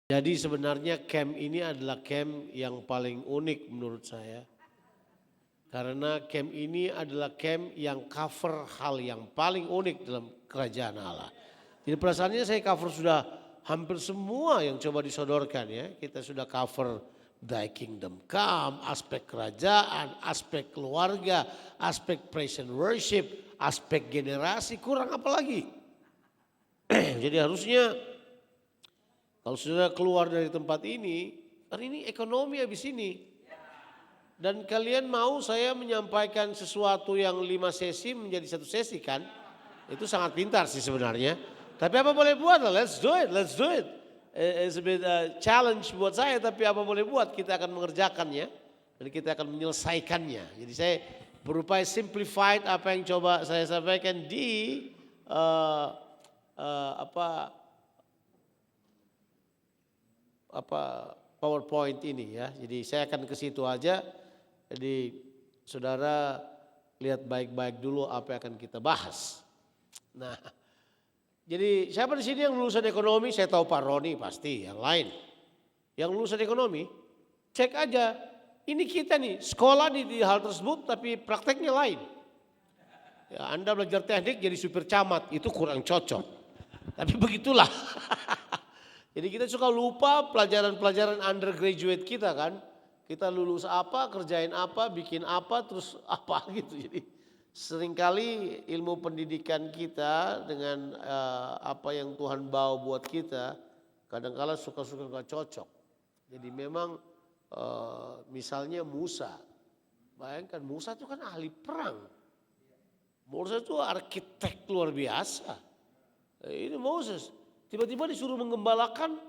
Jadi sebenarnya camp ini adalah camp yang paling unik menurut saya. Karena camp ini adalah camp yang cover hal yang paling unik dalam kerajaan Allah. Jadi perasaannya saya cover sudah hampir semua yang coba disodorkan ya. Kita sudah cover Thy Kingdom Come, aspek kerajaan, aspek keluarga, aspek praise and worship, aspek generasi, kurang apa lagi. Jadi harusnya kalau sudah keluar dari tempat ini, kan ini ekonomi habis ini. Dan kalian mau saya menyampaikan sesuatu yang 5 sesi menjadi 1 sesi kan? Itu sangat pintar sih sebenarnya. Tapi apa boleh buat lah, let's do it. It's a bit challenge buat saya, tapi apa boleh buat, kita akan mengerjakannya. Dan kita akan menyelesaikannya. Jadi saya berupaya simplified apa yang coba saya sampaikan di PowerPoint ini ya. Jadi saya akan ke situ aja. Jadi saudara lihat baik-baik dulu apa yang akan kita bahas. Nah, jadi siapa di sini yang lulusan ekonomi? Saya tahu Pak Roni pasti, yang lain. Yang lulusan ekonomi, cek aja. Ini kita nih, sekolah di hal tersebut tapi prakteknya lain. Ya, Anda belajar teknik jadi supir camat, itu kurang cocok. Tapi begitulah. Jadi kita suka lupa pelajaran-pelajaran undergraduate kita kan. Kita lulus apa, kerjain apa, bikin apa, terus apa gitu. Jadi seringkali ilmu pendidikan kita dengan apa yang Tuhan bawa buat kita, kadang-kala suka-suka gak cocok. Jadi memang misalnya Musa. Bayangkan Musa itu kan ahli perang. Musa itu arsitek luar biasa. Ini Moses. Tiba-tiba disuruh menggembalakan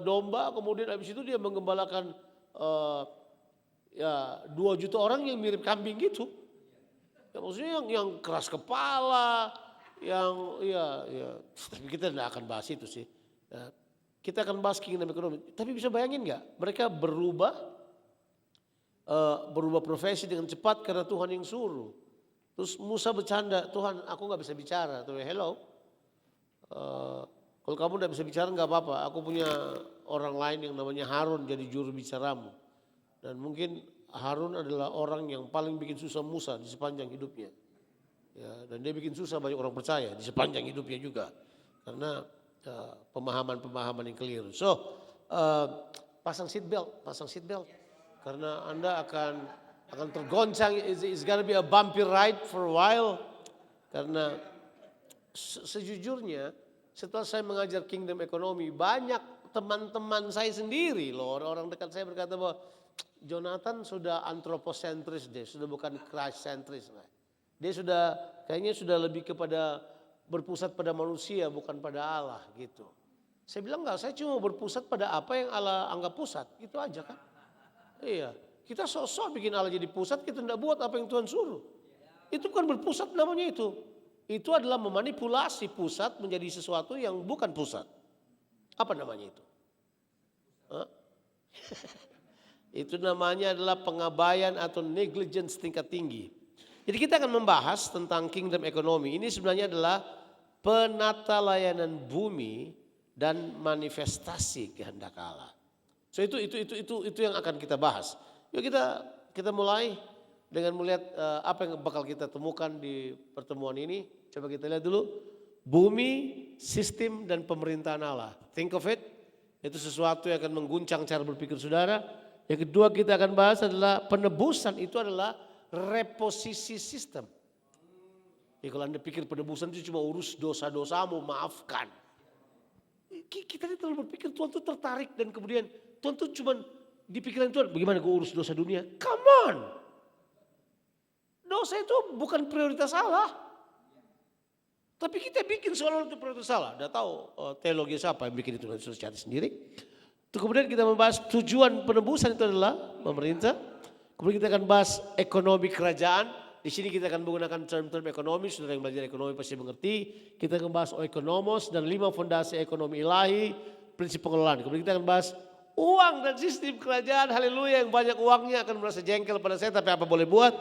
domba, kemudian habis itu dia menggembalakan 2 juta orang yang mirip kambing gitu. Ya, maksudnya yang keras kepala, yang tapi kita tidak akan bahas itu sih. Ya, kita akan bahas kingdom ekonomi. Tapi bisa bayangin nggak? Mereka berubah profesi dengan cepat karena Tuhan yang suruh. Terus Musa bercanda, Tuhan aku nggak bisa bicara. Tuh hello. Kalau kamu tidak bisa bicara nggak apa-apa. Aku punya orang lain yang namanya Harun jadi juru bicaramu. Dan mungkin Harun adalah orang yang paling bikin susah Musa di sepanjang hidupnya. Ya, dan dia bikin susah banyak orang percaya di sepanjang hidupnya juga. Karena pemahaman-pemahaman yang keliru. So pasang seat belt. Karena Anda akan tergoncang. It's gonna be a bumpy ride for a while. Karena sejujurnya setelah saya mengajar kingdom ekonomi, banyak teman-teman saya sendiri loh, orang dekat saya berkata bahwa Jonathan sudah anthropocentris deh, sudah bukan Christ centris. Dia kayaknya sudah lebih kepada berpusat pada manusia bukan pada Allah gitu. Saya bilang enggak, saya cuma berpusat pada apa yang Allah anggap pusat, gitu aja kan. Iya, kita sok-sok bikin Allah jadi pusat, kita tidak buat apa yang Tuhan suruh. Itu bukan berpusat namanya itu. Itu adalah memanipulasi pusat menjadi sesuatu yang bukan pusat. Apa namanya itu? Itu namanya adalah pengabaian atau negligence tingkat tinggi. Jadi kita akan membahas tentang kingdom ekonomi. Ini sebenarnya adalah penata layanan bumi dan manifestasi kehendak Allah. So itu yang akan kita bahas. Yuk kita mulai dengan melihat apa yang bakal kita temukan di pertemuan ini. Coba kita lihat dulu. Bumi, sistem dan pemerintahan Allah. Think of it. Itu sesuatu yang akan mengguncang cara berpikir saudara. Yang kedua kita akan bahas adalah penebusan itu adalah reposisi sistem. Ya, kalau Anda pikir penebusan itu cuma urus dosa-dosamu, maafkan. Kita ini terlalu berpikir Tuhan itu tertarik dan kemudian Tuhan itu cuma di pikiran Tuhan. Bagaimana gue urus dosa dunia? Come on. Dosa itu bukan prioritas Allah. Tapi kita bikin seolah-olah itu prioritas Allah. Udah tahu teologi siapa yang bikin itu, nanti sudah cari sendiri. Terus kemudian kita membahas tujuan penebusan itu adalah pemerintah. Kemudian kita akan bahas ekonomi kerajaan. Di sini kita akan menggunakan term-term ekonomi. Saudara yang belajar ekonomi pasti mengerti. Kita akan bahas oikonomos dan 5 fondasi ekonomi ilahi, prinsip pengelolaan. Kemudian kita akan bahas uang dan sistem kerajaan. Haleluya, yang banyak uangnya akan merasa jengkel pada saya, tapi apa boleh buat.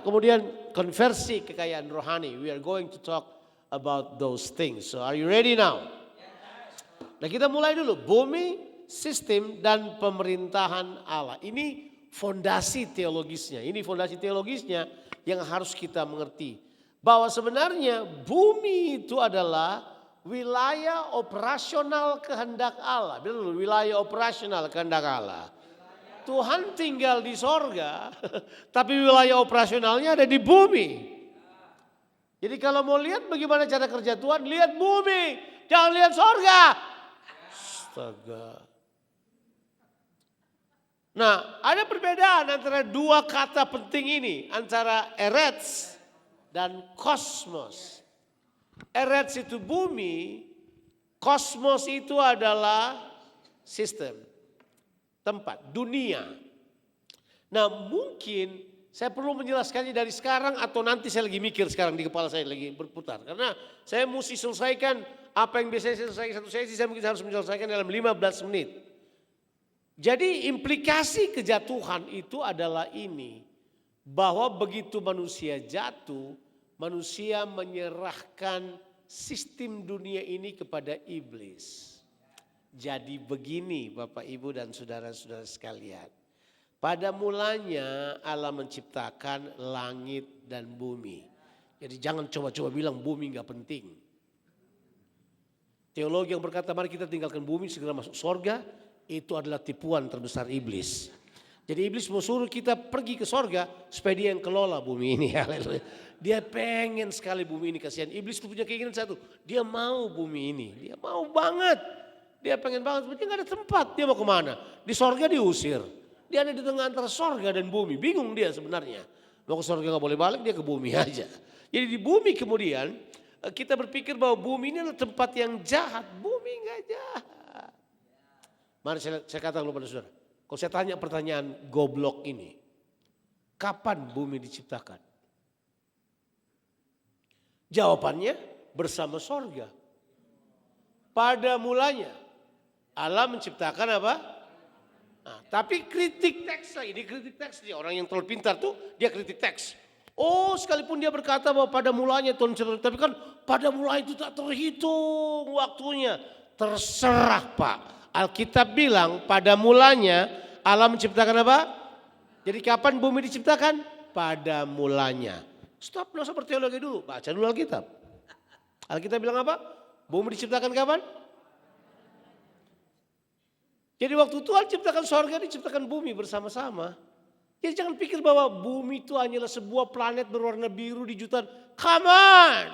Kemudian konversi kekayaan rohani. We are going to talk about those things. So are you ready now? Nah kita mulai dulu, bumi, sistem dan pemerintahan Allah. Ini fondasi teologisnya, yang harus kita mengerti. Bahwa sebenarnya bumi itu adalah wilayah operasional kehendak Allah. Betul, wilayah operasional kehendak Allah. Tuhan tinggal di sorga, tapi wilayah operasionalnya ada di bumi. Jadi kalau mau lihat bagaimana cara kerja Tuhan, lihat bumi, jangan lihat sorga. Astaga. Nah, ada perbedaan antara dua kata penting ini, antara eretz dan kosmos. Eretz itu bumi, kosmos itu adalah sistem, tempat, dunia. Nah mungkin saya perlu menjelaskannya dari sekarang atau nanti saya lagi mikir sekarang di kepala saya lagi berputar. Karena saya mesti selesaikan apa yang biasanya saya selesaikan satu sesi, saya mungkin harus menyelesaikan dalam 15 menit. Jadi implikasi kejatuhan itu adalah ini. Bahwa begitu manusia jatuh, manusia menyerahkan sistem dunia ini kepada iblis. Jadi begini Bapak Ibu dan saudara-saudara sekalian. Pada mulanya Allah menciptakan langit dan bumi. Jadi jangan coba-coba bilang bumi gak penting. Teologi yang berkata mari kita tinggalkan bumi segera masuk sorga, itu adalah tipuan terbesar iblis. Jadi iblis mau suruh kita pergi ke sorga supaya dia yang kelola bumi ini. Haleluya. Dia pengen sekali bumi ini, kasihan. Iblis itu punya keinginan satu, dia mau bumi ini, dia mau banget. Dia pengen banget, dia gak ada tempat, dia mau kemana? Di sorga diusir. Dia ada di tengah antara sorga dan bumi, bingung dia sebenarnya. Mau ke sorga gak boleh balik, dia ke bumi aja. Jadi di bumi kemudian kita berpikir bahwa bumi ini adalah tempat yang jahat. Bumi gak jahat. Mari saya katakan kepada saudara. Kalau saya tanya pertanyaan goblok ini. Kapan bumi diciptakan? Jawabannya bersama sorga. Pada mulanya Allah menciptakan apa? Nah, tapi kritik teks lagi, dia kritik teks dia. Orang yang terlalu pintar tuh dia kritik teks. Oh sekalipun dia berkata bahwa pada mulanya Tuhan menciptakan, tapi kan pada mulanya itu tak terhitung waktunya. Terserah Pak. Alkitab bilang pada mulanya Allah menciptakan apa? Jadi kapan bumi diciptakan? Pada mulanya. Stop, nggak usah berteologi dulu, baca dulu Alkitab. Alkitab bilang apa? Bumi diciptakan kapan? Jadi waktu Tuhan ciptakan sorga, diciptakan bumi bersama-sama. Jadi jangan pikir bahwa bumi itu hanyalah sebuah planet berwarna biru di jutaan. Come on!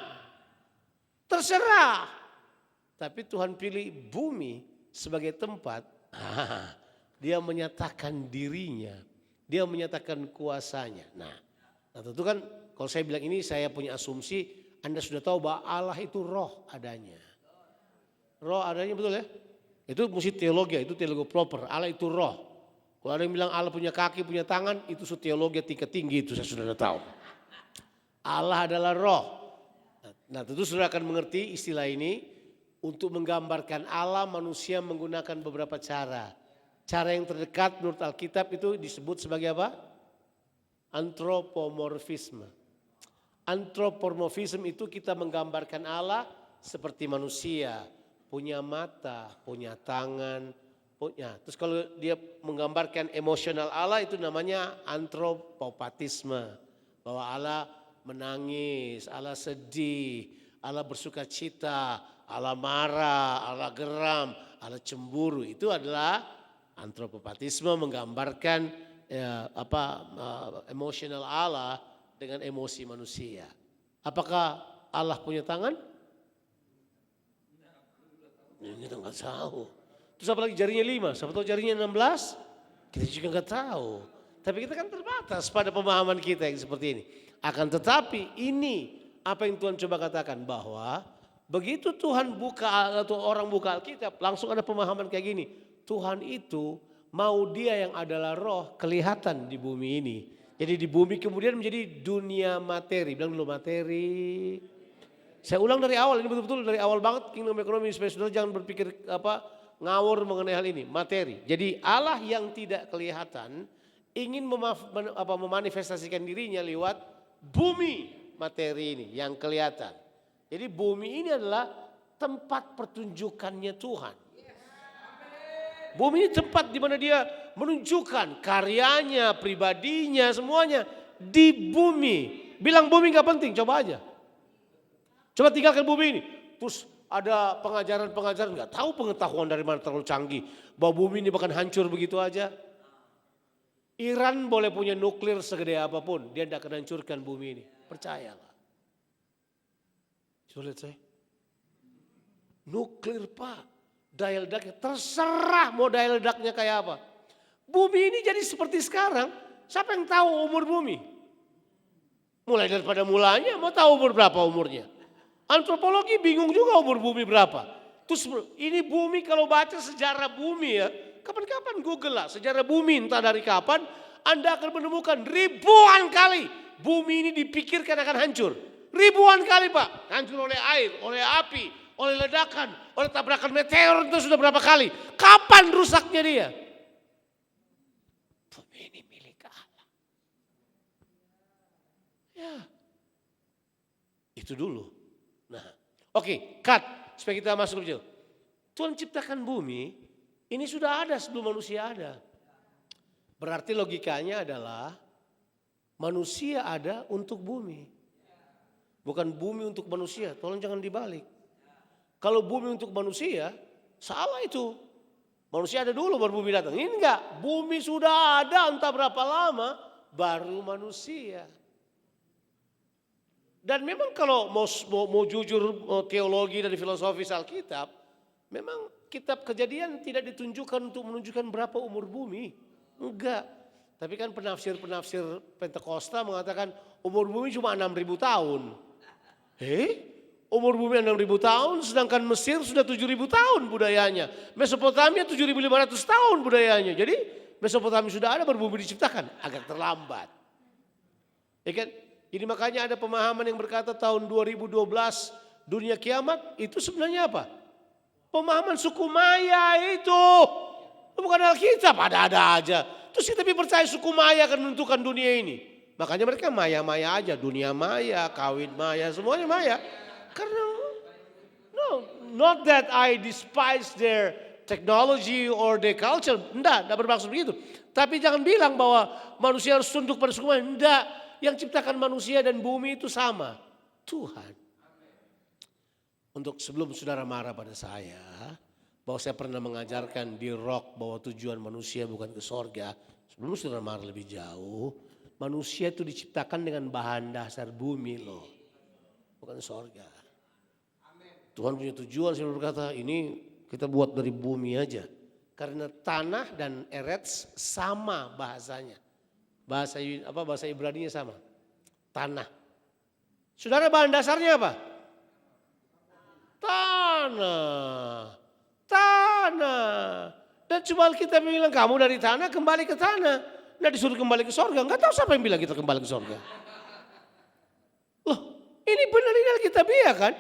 Terserah. Tapi Tuhan pilih bumi sebagai tempat. Dia menyatakan dirinya. Dia menyatakan kuasanya. Nah tentu kan kalau saya bilang ini saya punya asumsi. Anda sudah tahu bahwa Allah itu roh adanya. Roh adanya betul ya? Itu mesti teologi, itu teologi proper. Allah itu roh. Kalau ada yang bilang Allah punya kaki, punya tangan, itu teologi tingkat tinggi, itu saya sudah tahu. Allah adalah roh. Nah tentu saudara akan mengerti istilah ini. Untuk menggambarkan Allah, manusia menggunakan beberapa cara. Cara yang terdekat menurut Alkitab itu disebut sebagai apa? Antropomorfisme. Antropomorfisme itu kita menggambarkan Allah seperti manusia. Punya mata, punya tangan, punya. Terus kalau dia menggambarkan emosional Allah itu namanya antropopatisme. Bahwa Allah menangis, Allah sedih, Allah bersuka cita, Allah marah, Allah geram, Allah cemburu. Itu adalah antropopatisme menggambarkan emosional Allah dengan emosi manusia. Apakah Allah punya tangan? Kita nggak tahu. Terus apalagi jarinya 5, siapa tahu jarinya 16? Kita juga nggak tahu. Tapi kita kan terbatas pada pemahaman kita yang seperti ini. Akan tetapi ini apa yang Tuhan coba katakan bahwa begitu Tuhan buka atau orang buka Alkitab langsung ada pemahaman kayak gini. Tuhan itu mau dia yang adalah roh kelihatan di bumi ini. Jadi di bumi kemudian menjadi dunia materi. Bilang dulu materi. Saya ulang dari awal, ini betul-betul dari awal banget Kingdom Economy supaya saudara jangan berpikir ngawur mengenai hal ini. Materi. Jadi Allah yang tidak kelihatan ingin memanifestasikan dirinya lewat bumi materi ini yang kelihatan. Jadi bumi ini adalah tempat pertunjukannya Tuhan. Bumi ini tempat di mana dia menunjukkan karyanya, pribadinya, semuanya di bumi. Bilang bumi gak penting, coba aja. Coba tinggalkan bumi ini. Terus ada pengajaran-pengajaran, gak tahu pengetahuan dari mana terlalu canggih. Bahwa bumi ini bahkan hancur begitu aja. Iran boleh punya nuklir segede apapun, dia tidak akan hancurkan bumi ini. Percayalah. Coba lihat saya. Nuklir Pak, daya ledaknya terserah mau daya ledaknya kayak apa. Bumi ini jadi seperti sekarang, siapa yang tahu umur bumi? Mulai daripada mulanya, mau tahu umur berapa umurnya? Antropologi bingung juga umur bumi berapa. Terus ini bumi kalau baca sejarah bumi ya, kapan-kapan Google lah sejarah bumi entah dari kapan, Anda akan menemukan ribuan kali bumi ini dipikirkan akan hancur. Ribuan kali Pak, hancur oleh air, oleh api, oleh ledakan, oleh tabrakan meteor itu sudah berapa kali. Kapan rusaknya dia? Bumi ini milik Allah. Ya, itu dulu. Nah, oke, cut supaya kita masuk dulu. Tuhan ciptakan bumi, ini sudah ada sebelum manusia ada. Berarti logikanya adalah manusia ada untuk bumi. Bukan bumi untuk manusia, tolong jangan dibalik. Kalau bumi untuk manusia, salah itu. Manusia ada dulu baru bumi datang. Ini enggak, bumi sudah ada entah berapa lama baru manusia. Dan memang kalau mau jujur teologi dan filosofis Alkitab, memang kitab Kejadian tidak ditunjukkan untuk menunjukkan berapa umur bumi. Enggak. Tapi kan penafsir Pentakosta mengatakan umur bumi cuma 6.000 tahun. Umur bumi 6.000 tahun sedangkan Mesir sudah 7.000 tahun budayanya. Mesopotamia 7.500 tahun budayanya. Jadi Mesopotamia sudah ada baru bumi diciptakan. Agak terlambat. Ya kan? Jadi makanya ada pemahaman yang berkata tahun 2012 dunia kiamat itu sebenarnya apa? Pemahaman suku Maya itu. Bukan Alkitab, ada-ada aja. Terus kita percaya suku Maya akan menentukan dunia ini. Makanya mereka Maya-Maya aja, dunia Maya, kawin Maya, semuanya Maya. Karena not that I despise their technology or their culture. Enggak bermaksud begitu. Tapi jangan bilang bahwa manusia harus tunduk pada suku Maya. Enggak, yang ciptakan manusia dan bumi itu sama. Tuhan. Untuk sebelum saudara marah pada saya, bahwa saya pernah mengajarkan di rock bahwa tujuan manusia bukan ke sorga. Sebelum saudara marah lebih jauh, manusia itu diciptakan dengan bahan dasar bumi loh. Bukan sorga. Tuhan punya tujuan, saya berkata ini kita buat dari bumi aja. Karena tanah dan eretz sama bahasanya. Bahasa Ibrani sama. Tanah. Saudara bahan dasarnya apa? Tanah. Dan cuma kita bilang kamu dari tanah kembali ke tanah. Nah disuruh kembali ke sorga. Enggak tahu siapa yang bilang kita kembali ke sorga. Loh ini benar ini Alkitabiah kan?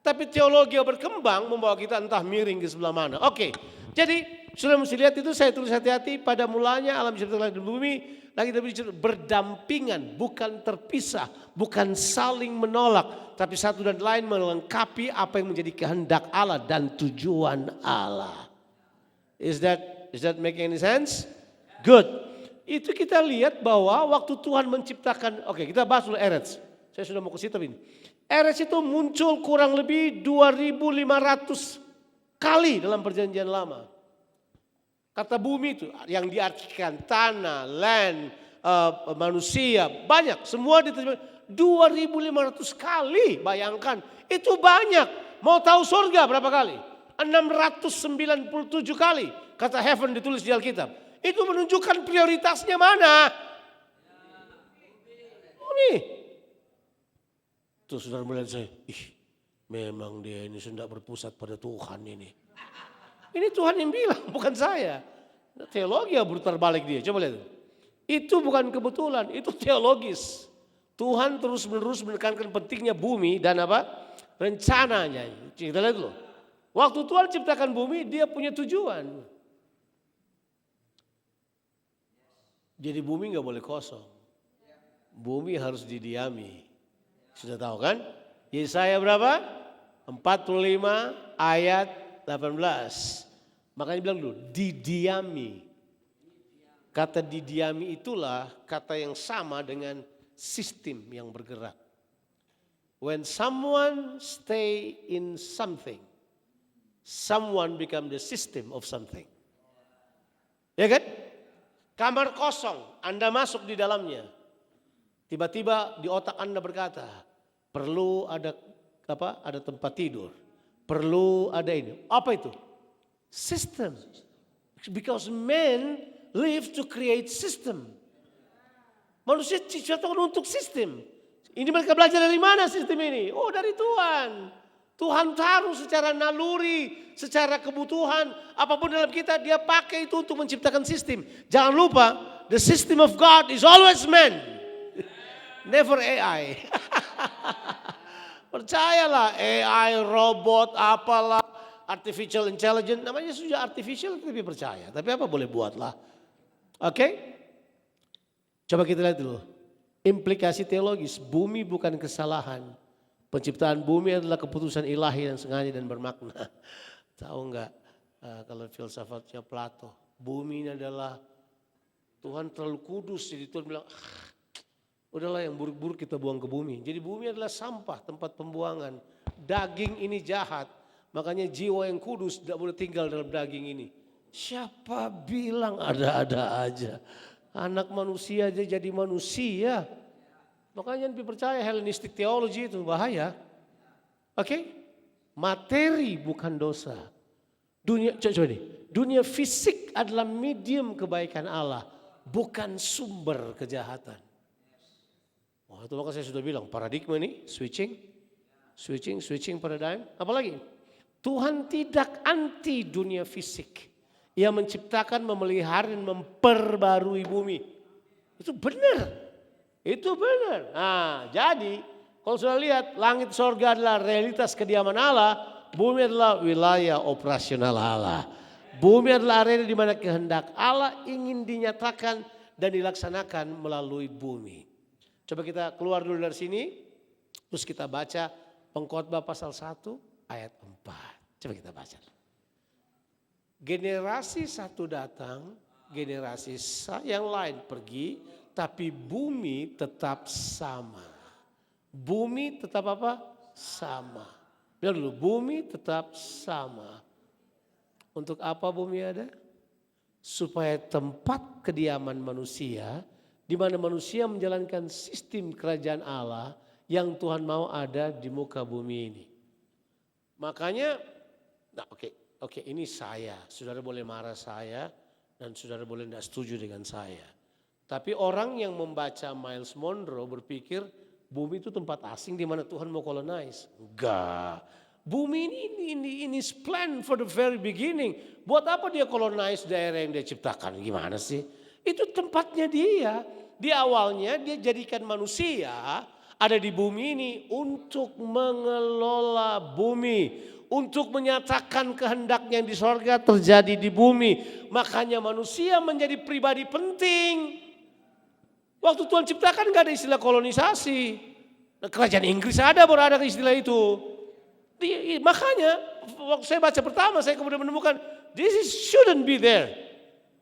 Tapi teologi yang berkembang membawa kita entah miring ke sebelah mana. Oke, jadi sudah mesti lihat itu saya tulis hati-hati pada mulanya alam diciptakan di bumi. Lagi berdampingan, bukan terpisah, bukan saling menolak. Tapi satu dan lain melengkapi apa yang menjadi kehendak Allah dan tujuan Allah. Is that making any sense? Good. Itu kita lihat bahwa waktu Tuhan menciptakan, oke kita bahas dulu Eretz. Saya sudah mau ke situ ini. Eretz itu muncul kurang lebih 2.500 kali dalam perjanjian lama. Kata bumi itu yang diartikan tanah, land, manusia, banyak. Semua diterjemahkan 2.500 kali, bayangkan. Itu banyak. Mau tahu surga berapa kali? 697 kali. Kata heaven ditulis di Alkitab. Itu menunjukkan prioritasnya mana. Nih. Tuh saudara melihat saya, memang dia ini sudah berpusat pada Tuhan ini. Ini Tuhan yang bilang, bukan saya. Teologi yang berputar balik dia, coba lihat. Itu bukan kebetulan, itu teologis. Tuhan terus menerus menekankan pentingnya bumi dan apa? Rencananya. Kita lihat dulu. Waktu Tuhan ciptakan bumi, dia punya tujuan. Jadi bumi gak boleh kosong. Bumi harus didiami. Sudah tahu kan? Yesaya berapa? 45 ayat 18. Makanya bilang dulu, didiami. Kata didiami itulah kata yang sama dengan sistem yang bergerak. When someone stay in something, someone become the system of something. Ya kan? Kamar kosong, Anda masuk di dalamnya. Tiba-tiba di otak Anda berkata, perlu ada Ada tempat tidur. Perlu ada ini. Apa itu? System. Because men live to create system. Manusia diciptakan untuk sistem. Ini mereka belajar dari mana sistem ini? Oh, dari Tuhan. Tuhan taruh secara naluri, secara kebutuhan, apapun dalam kita dia pakai itu untuk menciptakan sistem. Jangan lupa, the system of God is always man. Never AI. Percayalah, AI, robot, apalah, artificial intelligence, namanya sudah artificial, tapi percaya. Tapi apa boleh buatlah. Oke? Coba kita lihat dulu. Implikasi teologis, bumi bukan kesalahan. Penciptaan bumi adalah keputusan ilahi yang sengaja dan bermakna. Tahu enggak kalau filsafatnya Plato, bumi ini adalah Tuhan terlalu kudus, jadi Tuhan bilang, udahlah yang buruk-buruk kita buang ke bumi. Jadi bumi adalah sampah, tempat pembuangan. Daging ini jahat, makanya jiwa yang kudus tidak boleh tinggal dalam daging ini. Siapa bilang ada-ada aja. Anak manusia aja jadi manusia. Makanya jangan percaya Hellenistic theology itu bahaya. Oke? Materi bukan dosa. Dunia fisik adalah medium kebaikan Allah, bukan sumber kejahatan. Oh, itu maka saya sudah bilang paradigma ini switching paradigm. Apalagi Tuhan tidak anti dunia fisik. Ia menciptakan, memelihara dan memperbarui bumi. Itu benar. Itu benar. Nah, jadi kalau sudah lihat langit sorga adalah realitas kediaman Allah, bumi adalah wilayah operasional Allah. Bumi adalah arena di mana kehendak Allah ingin dinyatakan dan dilaksanakan melalui bumi. Coba kita keluar dulu dari sini, terus kita baca Pengkhotbah pasal 1 ayat 4. Coba kita baca. Generasi satu datang, generasi yang lain pergi, tapi bumi tetap sama. Bumi tetap apa? Sama. Bilang dulu, bumi tetap sama. Untuk apa bumi ada? Supaya tempat kediaman manusia, di mana manusia menjalankan sistem kerajaan Allah yang Tuhan mau ada di muka bumi ini. Makanya, nah oke, ini saya. Saudara boleh marah saya dan saudara boleh tidak setuju dengan saya. Tapi orang yang membaca Miles Monroe berpikir bumi itu tempat asing di mana Tuhan mau colonize. Enggak. Bumi ini is planned for the very beginning. Buat apa dia colonize daerah yang dia ciptakan? Gimana sih? Itu tempatnya dia. Di awalnya dia jadikan manusia ada di bumi ini untuk mengelola bumi. Untuk menyatakan kehendaknya yang di sorga terjadi di bumi. Makanya manusia menjadi pribadi penting. Waktu Tuhan ciptakan gak ada istilah kolonisasi. Kerajaan Inggris baru ada istilah itu. Makanya waktu saya baca pertama saya kemudian menemukan shouldn't be there.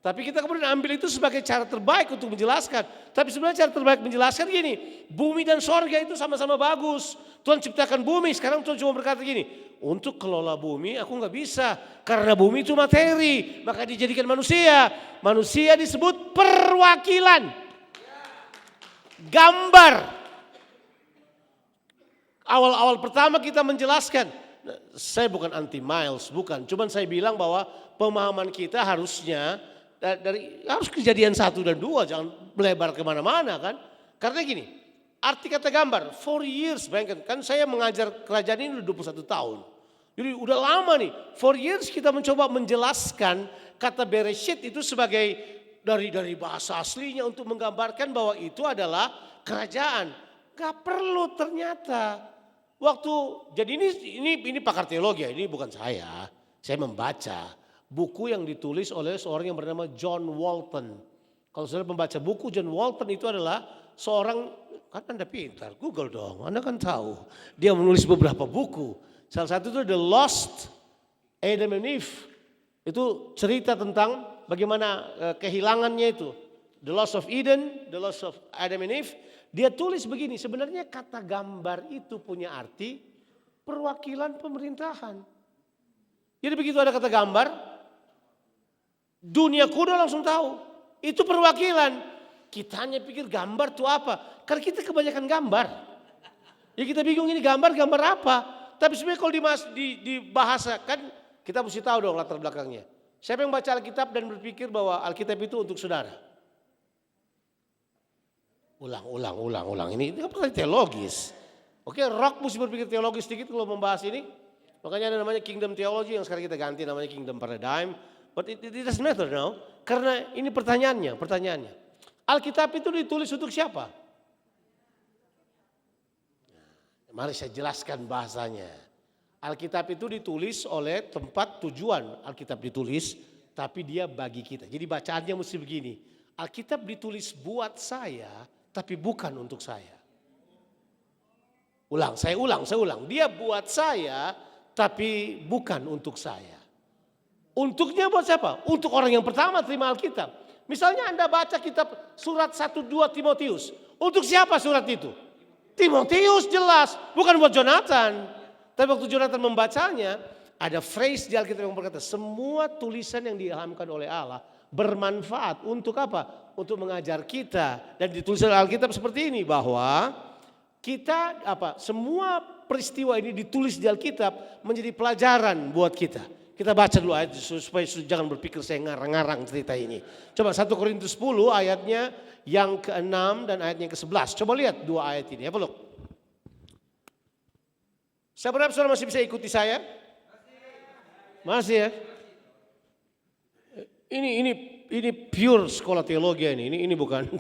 Tapi kita kemudian ambil itu sebagai cara terbaik untuk menjelaskan. Tapi sebenarnya cara terbaik menjelaskan gini. Bumi dan sorga itu sama-sama bagus. Tuhan ciptakan bumi, sekarang Tuhan cuma berkata gini. Untuk kelola bumi aku gak bisa. Karena bumi itu materi. Maka dijadikan manusia. Manusia disebut perwakilan. Gambar. Awal-awal pertama kita menjelaskan. Saya bukan anti Miles, bukan. Cuman saya bilang bahwa pemahaman kita harusnya harus kejadian 1 dan 2, jangan melebar kemana-mana kan. Karena gini, arti kata gambar, 4 years, bayangkan kan saya mengajar kerajaan ini udah 21 tahun. Jadi udah lama nih, 4 years kita mencoba menjelaskan kata Bereshit itu sebagai dari bahasa aslinya untuk menggambarkan bahwa itu adalah kerajaan. Gak perlu ternyata. Jadi ini pakar teologi ya, ini bukan saya membaca. Buku yang ditulis oleh seorang yang bernama John Walton. Kalau saudara membaca buku John Walton itu adalah seorang, kan Anda pintar, Google dong, Anda kan tahu. Dia menulis beberapa buku. Salah satu itu The Lost Adam and Eve. Itu cerita tentang bagaimana kehilangannya itu. The loss of Eden, the loss of Adam and Eve. Dia tulis begini, sebenarnya kata gambar itu punya arti perwakilan pemerintahan. Jadi begitu ada kata gambar, dunia kuno langsung tahu. Itu perwakilan. Kita hanya pikir gambar itu apa. Karena kita kebanyakan gambar. Ya kita bingung ini gambar apa. Tapi sebenarnya kalau dibahasakan, kita mesti tahu dong latar belakangnya. Siapa yang baca Alkitab dan berpikir bahwa Alkitab itu untuk saudara? Ulang. Ini kan teologis. Oke, Rock mesti berpikir teologis sedikit kalau membahas ini. Makanya ada namanya Kingdom Theology yang sekarang kita ganti namanya Kingdom Paradigm. But it doesn't matter now. Karena ini pertanyaannya. Alkitab itu ditulis untuk siapa? Mari saya jelaskan bahasanya. Alkitab itu ditulis oleh tempat tujuan Alkitab ditulis, tapi dia bagi kita. Jadi bacaannya mesti begini. Alkitab ditulis buat saya, tapi bukan untuk saya. Saya ulang. Dia buat saya, tapi bukan untuk saya. Untuknya buat siapa? Untuk orang yang pertama terima Alkitab. Misalnya Anda baca kitab surat 1-2 Timotius. Untuk siapa surat itu? Timotius jelas, bukan buat Jonathan. Tapi waktu Jonathan membacanya, ada phrase di Alkitab yang berkata, semua tulisan yang diilhamkan oleh Allah bermanfaat untuk apa? Untuk mengajar kita. Dan ditulis oleh Alkitab seperti ini, bahwa kita semua peristiwa ini ditulis di Alkitab menjadi pelajaran buat kita. Kita baca dulu ayat supaya jangan berpikir saya ngarang-ngarang cerita ini. Coba 1 Korintus 10 ayatnya yang ke-6 dan ayatnya ke-11. Coba lihat dua ayat ini, have a look. Saya berharap saudara masih bisa ikuti saya? Masih ya? Ini pure sekolah teologi ini bukan.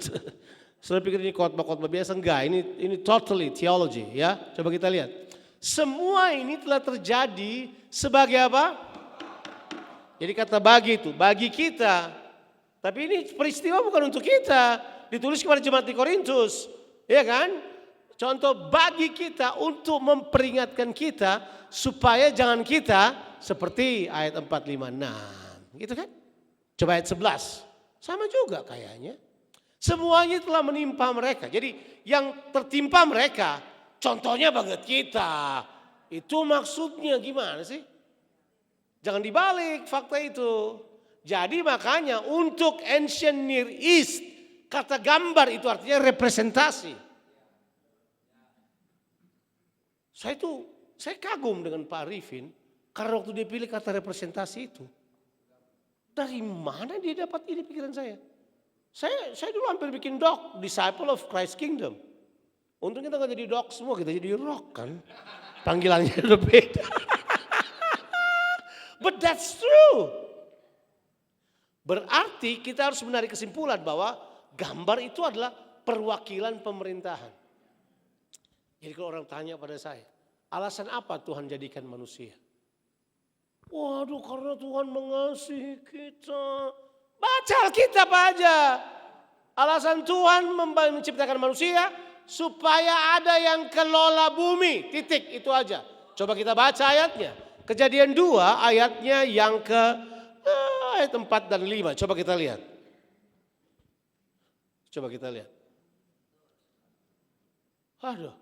Saudara pikir ini khotbah biasa? Enggak, ini totally theology ya. Coba kita lihat. Semua ini telah terjadi sebagai apa? Jadi kata bagi itu, bagi kita. Tapi ini peristiwa bukan untuk kita. Ditulis kepada jemaat di Korintus. Ya kan? Contoh bagi kita untuk memperingatkan kita supaya jangan kita seperti ayat 4, 5, 6. Gitu kan? Coba ayat 11. Sama juga kayaknya. Semuanya telah menimpa mereka. Jadi yang tertimpa mereka contohnya banget kita. Itu maksudnya gimana sih? Jangan dibalik fakta itu. Jadi makanya untuk ancient Near East, kata gambar itu artinya representasi. Saya kagum dengan Pak Arifin karena waktu dia pilih kata representasi itu. Dari mana dia dapat ini pikiran saya? Saya dulu hampir bikin doc, Disciple of Christ Kingdom. Untung kita gak jadi doc semua, kita jadi rock kan. Panggilannya udah beda. But that's true. Berarti kita harus menarik kesimpulan bahwa gambar itu adalah perwakilan pemerintahan. Jadi kalau orang tanya pada saya, alasan apa Tuhan jadikan manusia? Waduh, karena Tuhan mengasihi kita. Baca Alkitab aja. Alasan Tuhan menciptakan manusia supaya ada yang kelola bumi. Titik, itu aja. Coba kita baca ayatnya. Kejadian 2 ayatnya yang ke ayat 4 dan 5. Coba kita lihat. Aduh.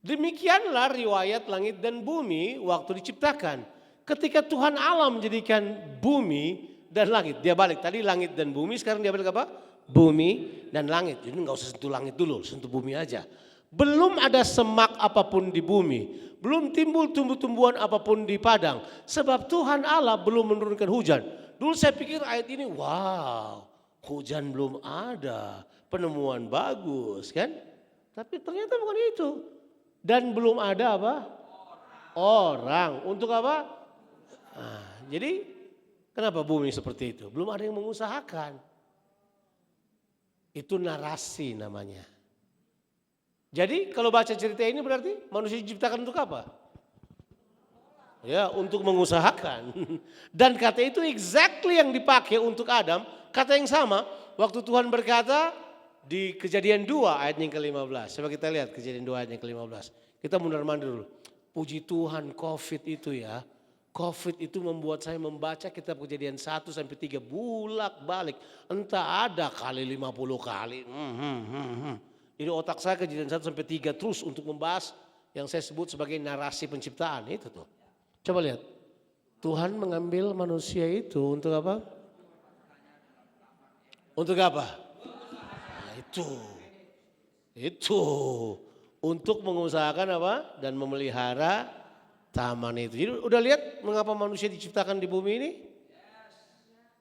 Demikianlah riwayat langit dan bumi waktu diciptakan. Ketika Tuhan Allah menjadikan bumi dan langit. Dia balik tadi langit dan bumi, sekarang dia balik apa? Bumi dan langit. Jadi enggak usah sentuh langit dulu, sentuh bumi aja. Belum ada semak apapun di bumi. Belum timbul tumbuh-tumbuhan apapun di padang. Sebab Tuhan Allah belum menurunkan hujan. Dulu saya pikir ayat ini, wow, hujan belum ada. Penemuan bagus kan. Tapi ternyata bukan itu. Dan belum ada apa? Orang. Untuk apa? Nah, jadi kenapa bumi seperti itu? Belum ada yang mengusahakan. Itu narasi namanya. Jadi kalau baca cerita ini berarti manusia diciptakan untuk apa? Ya, untuk mengusahakan. Dan kata itu exactly yang dipakai untuk Adam. Kata yang sama waktu Tuhan berkata di Kejadian 2 ayat yang ke-15. Coba kita lihat Kejadian 2 ayat yang ke-15. Kita mundur-mandur dulu. Puji Tuhan COVID itu ya. COVID itu membuat saya membaca kitab Kejadian 1-3 bolak-balik. Entah ada kali 50 kali. Jadi otak saya Kejadian 1-3 terus untuk membahas yang saya sebut sebagai narasi penciptaan itu tuh. Coba lihat. Tuhan mengambil manusia itu untuk apa? Untuk apa? Nah, itu. Untuk mengusahakan apa? Dan memelihara taman itu. Jadi udah lihat mengapa manusia diciptakan di bumi ini?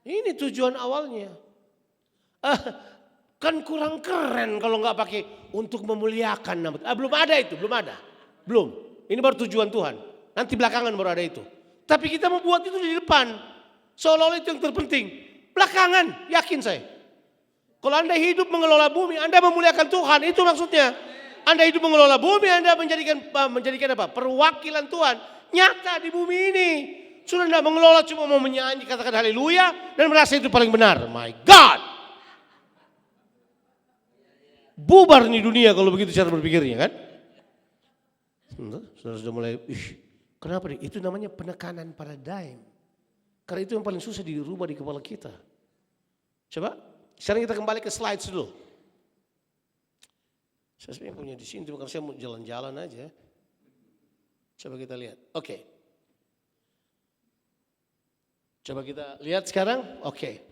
Ini tujuan awalnya. Kan kurang keren kalau nggak pakai untuk memuliakan nama. Belum ada itu, belum ada. Belum. Ini baru tujuan Tuhan. Nanti belakangan baru ada itu. Tapi kita mau buat itu di depan. Seolah-olah itu yang terpenting. Belakangan, yakin saya. Kalau Anda hidup mengelola bumi, Anda memuliakan Tuhan. Itu maksudnya. Anda hidup mengelola bumi, Anda menjadikan apa? Perwakilan Tuhan nyata di bumi ini. Sudah tidak mengelola cuma mau menyanyi katakan haleluya dan merasa itu paling benar. My God. Bubar nih dunia kalau begitu cara berpikirnya kan. Sudah mulai, kenapa nih? Itu namanya penekanan paradigm. Karena itu yang paling susah dirubah di kepala kita. Coba, sekarang kita kembali ke slides dulu. Saya sebenarnya punya di sini, makanya saya mau jalan-jalan aja. Coba kita lihat. Oke. Coba kita lihat sekarang. Oke.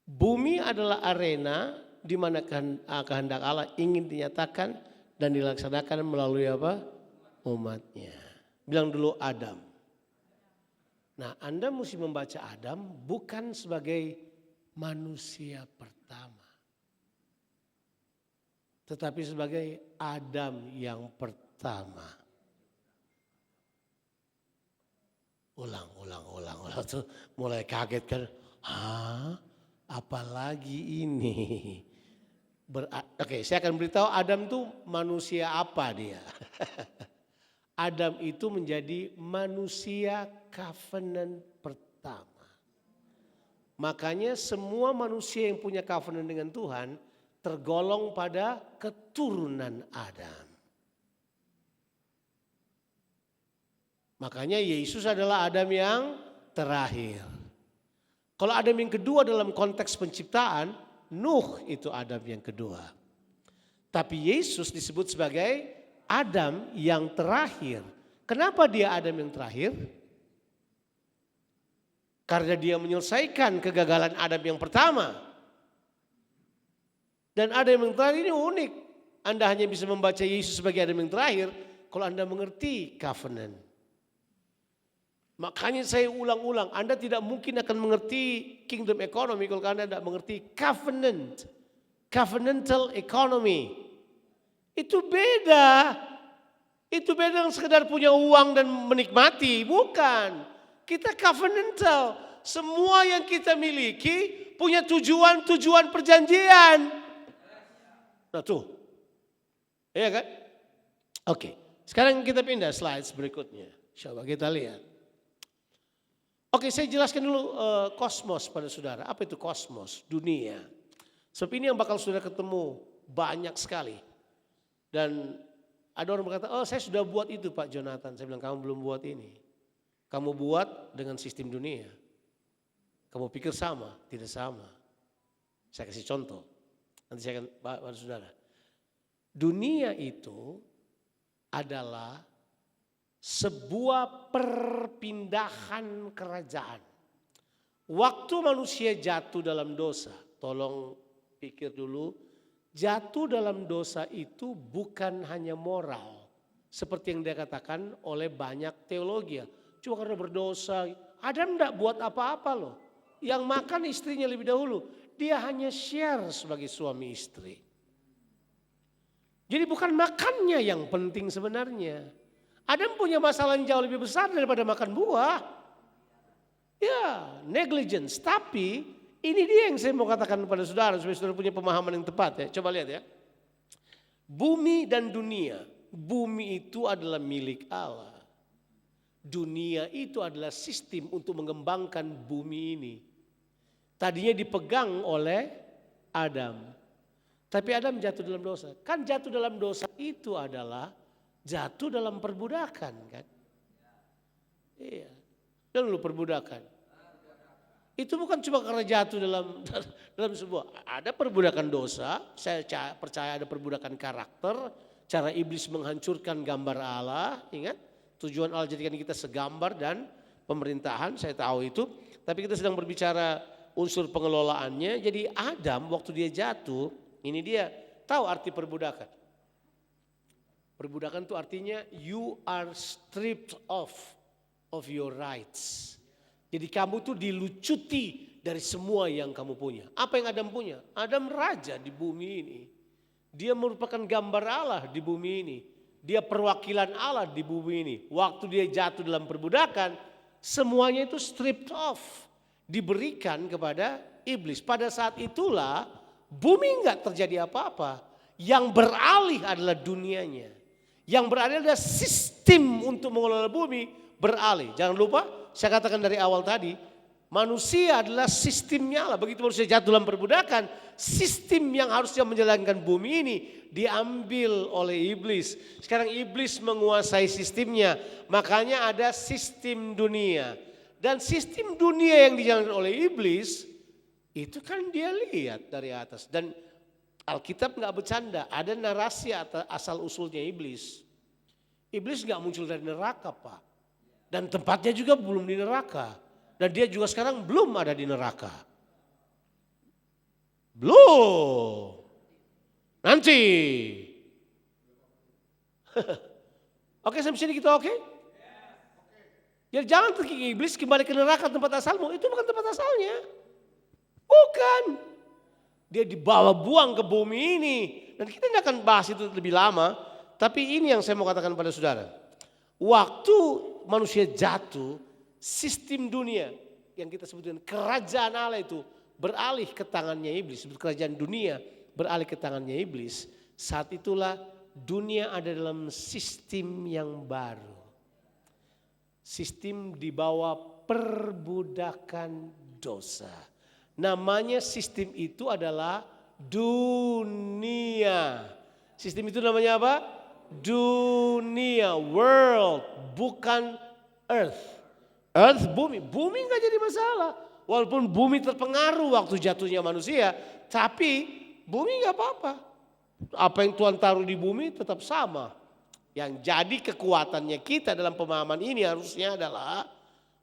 Bumi adalah arena di mana kehendak Allah ingin dinyatakan dan dilaksanakan melalui apa? Umatnya. Bilang dulu Adam. Nah, Anda mesti membaca Adam bukan sebagai manusia pertama. Tetapi sebagai Adam yang pertama. Ulang. Tuh mulai kaget kan. Apalagi ini? Oke, saya akan beritahu Adam itu manusia apa dia. Adam itu menjadi manusia covenant pertama. Makanya semua manusia yang punya covenant dengan Tuhan tergolong pada keturunan Adam. Makanya Yesus adalah Adam yang terakhir. Kalau Adam yang kedua dalam konteks penciptaan, Nuh itu Adam yang kedua. Tapi Yesus disebut sebagai Adam yang terakhir. Kenapa dia Adam yang terakhir? Karena dia menyelesaikan kegagalan Adam yang pertama. Dan Adam yang terakhir ini unik. Anda hanya bisa membaca Yesus sebagai Adam yang terakhir kalau Anda mengerti covenant. Makanya saya ulang-ulang, Anda tidak mungkin akan mengerti kingdom economy kalau Anda tidak mengerti covenant. Covenantal economy. Itu beda. Itu beda dengan sekedar punya uang dan menikmati. Bukan. Kita covenantal. Semua yang kita miliki punya tujuan perjanjian. Nah tuh. Iya kan? Oke. Sekarang kita pindah slides berikutnya. Coba kita lihat. Oke, saya jelaskan dulu kosmos pada saudara. Apa itu kosmos? Dunia. Sebab ini yang bakal saudara ketemu banyak sekali. Dan ada orang berkata, saya sudah buat itu Pak Jonathan. Saya bilang, kamu belum buat ini. Kamu buat dengan sistem dunia. Kamu pikir sama? Tidak sama. Saya kasih contoh. Nanti saya akan pada saudara. Dunia itu adalah sebuah perpindahan kerajaan. Waktu manusia jatuh dalam dosa, tolong pikir dulu, jatuh dalam dosa itu bukan hanya moral. Seperti yang dikatakan oleh banyak teologi. Cuma karena berdosa, Adam enggak buat apa-apa loh. Yang makan istrinya lebih dahulu. Dia hanya share sebagai suami istri. Jadi bukan makannya yang penting sebenarnya. Adam punya masalah yang jauh lebih besar daripada makan buah. Ya, negligence. Tapi ini dia yang saya mau katakan kepada saudara supaya saudara punya pemahaman yang tepat ya. Coba lihat ya. Bumi dan dunia. Bumi itu adalah milik Allah. Dunia itu adalah sistem untuk mengembangkan bumi ini. Tadinya dipegang oleh Adam. Tapi Adam jatuh dalam dosa. Kan jatuh dalam dosa itu adalah jatuh dalam perbudakan kan. Iya. Dan dulu perbudakan. Itu bukan cuma karena jatuh dalam sebuah, ada perbudakan dosa, saya percaya ada perbudakan karakter, cara iblis menghancurkan gambar Allah, ingat? Tujuan Allah jadikan kita segambar dan pemerintahan, saya tahu itu. Tapi kita sedang berbicara unsur pengelolaannya. Jadi Adam waktu dia jatuh, ini dia tahu arti perbudakan. Perbudakan itu artinya you are stripped of your rights. Jadi kamu tuh dilucuti dari semua yang kamu punya. Apa yang Adam punya? Adam raja di bumi ini. Dia merupakan gambar Allah di bumi ini. Dia perwakilan Allah di bumi ini. Waktu dia jatuh dalam perbudakan, semuanya itu stripped off. Diberikan kepada iblis. Pada saat itulah bumi enggak terjadi apa-apa. Yang beralih adalah dunianya. Yang beralih adalah sistem untuk mengelola bumi beralih. Jangan lupa, saya katakan dari awal tadi, manusia adalah sistemnya Allah. Begitu manusia jatuh dalam perbudakan, sistem yang harusnya menjalankan bumi ini diambil oleh iblis. Sekarang iblis menguasai sistemnya, makanya ada sistem dunia. Dan sistem dunia yang dijalankan oleh iblis, itu kan dia lihat dari atas. Dan Alkitab gak bercanda, ada narasi asal usulnya iblis. Iblis gak muncul dari neraka, Pak. Dan tempatnya juga belum di neraka. Dan dia juga sekarang belum ada di neraka. Belum. Nanti. Oke, sampai sini kita oke? Ya jangan terkikik iblis kembali ke neraka tempat asalmu. Itu bukan tempat asalnya. Bukan. Dia dibawa buang ke bumi ini. Dan kita tidak akan bahas itu lebih lama. Tapi ini yang saya mau katakan pada saudara. Waktu manusia jatuh, sistem dunia yang kita sebutkan kerajaan Allah itu beralih ke tangannya iblis. Kerajaan dunia beralih ke tangannya iblis. Saat itulah dunia ada dalam sistem yang baru. Sistem di bawah perbudakan dosa. Namanya sistem itu adalah dunia. Sistem itu namanya apa? Dunia, world, bukan earth. Earth, bumi. Bumi gak jadi masalah. Walaupun bumi terpengaruh waktu jatuhnya manusia, tapi bumi gak apa-apa. Apa yang Tuhan taruh di bumi tetap sama. Yang jadi kekuatannya kita dalam pemahaman ini harusnya adalah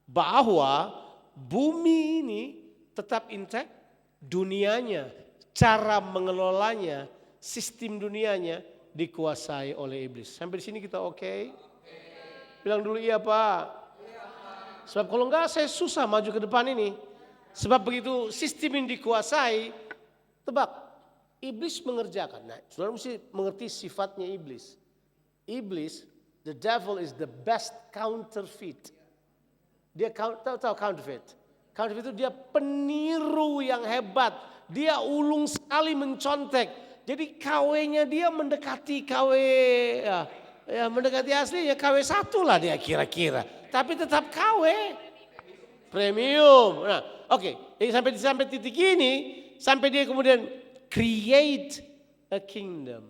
bahwa bumi ini tetap intact, dunianya, cara mengelolanya, sistem dunianya dikuasai oleh iblis. Sampai di sini kita oke? Bilang dulu iya Pak. Sebab kalau enggak saya susah maju ke depan ini. Sebab begitu sistem ini dikuasai, tebak, iblis mengerjakan. Nah, saudara mesti mengerti sifatnya iblis. Iblis, the devil is the best counterfeit. Dia tahu counterfeit. Counterfeit itu dia peniru yang hebat. Dia ulung sekali mencontek. Jadi KW-nya dia mendekati KW, ya mendekati aslinya KW 1 lah dia kira-kira. Tapi tetap KW. Premium. Nah, oke. Jadi sampai titik ini, sampai dia kemudian create a kingdom.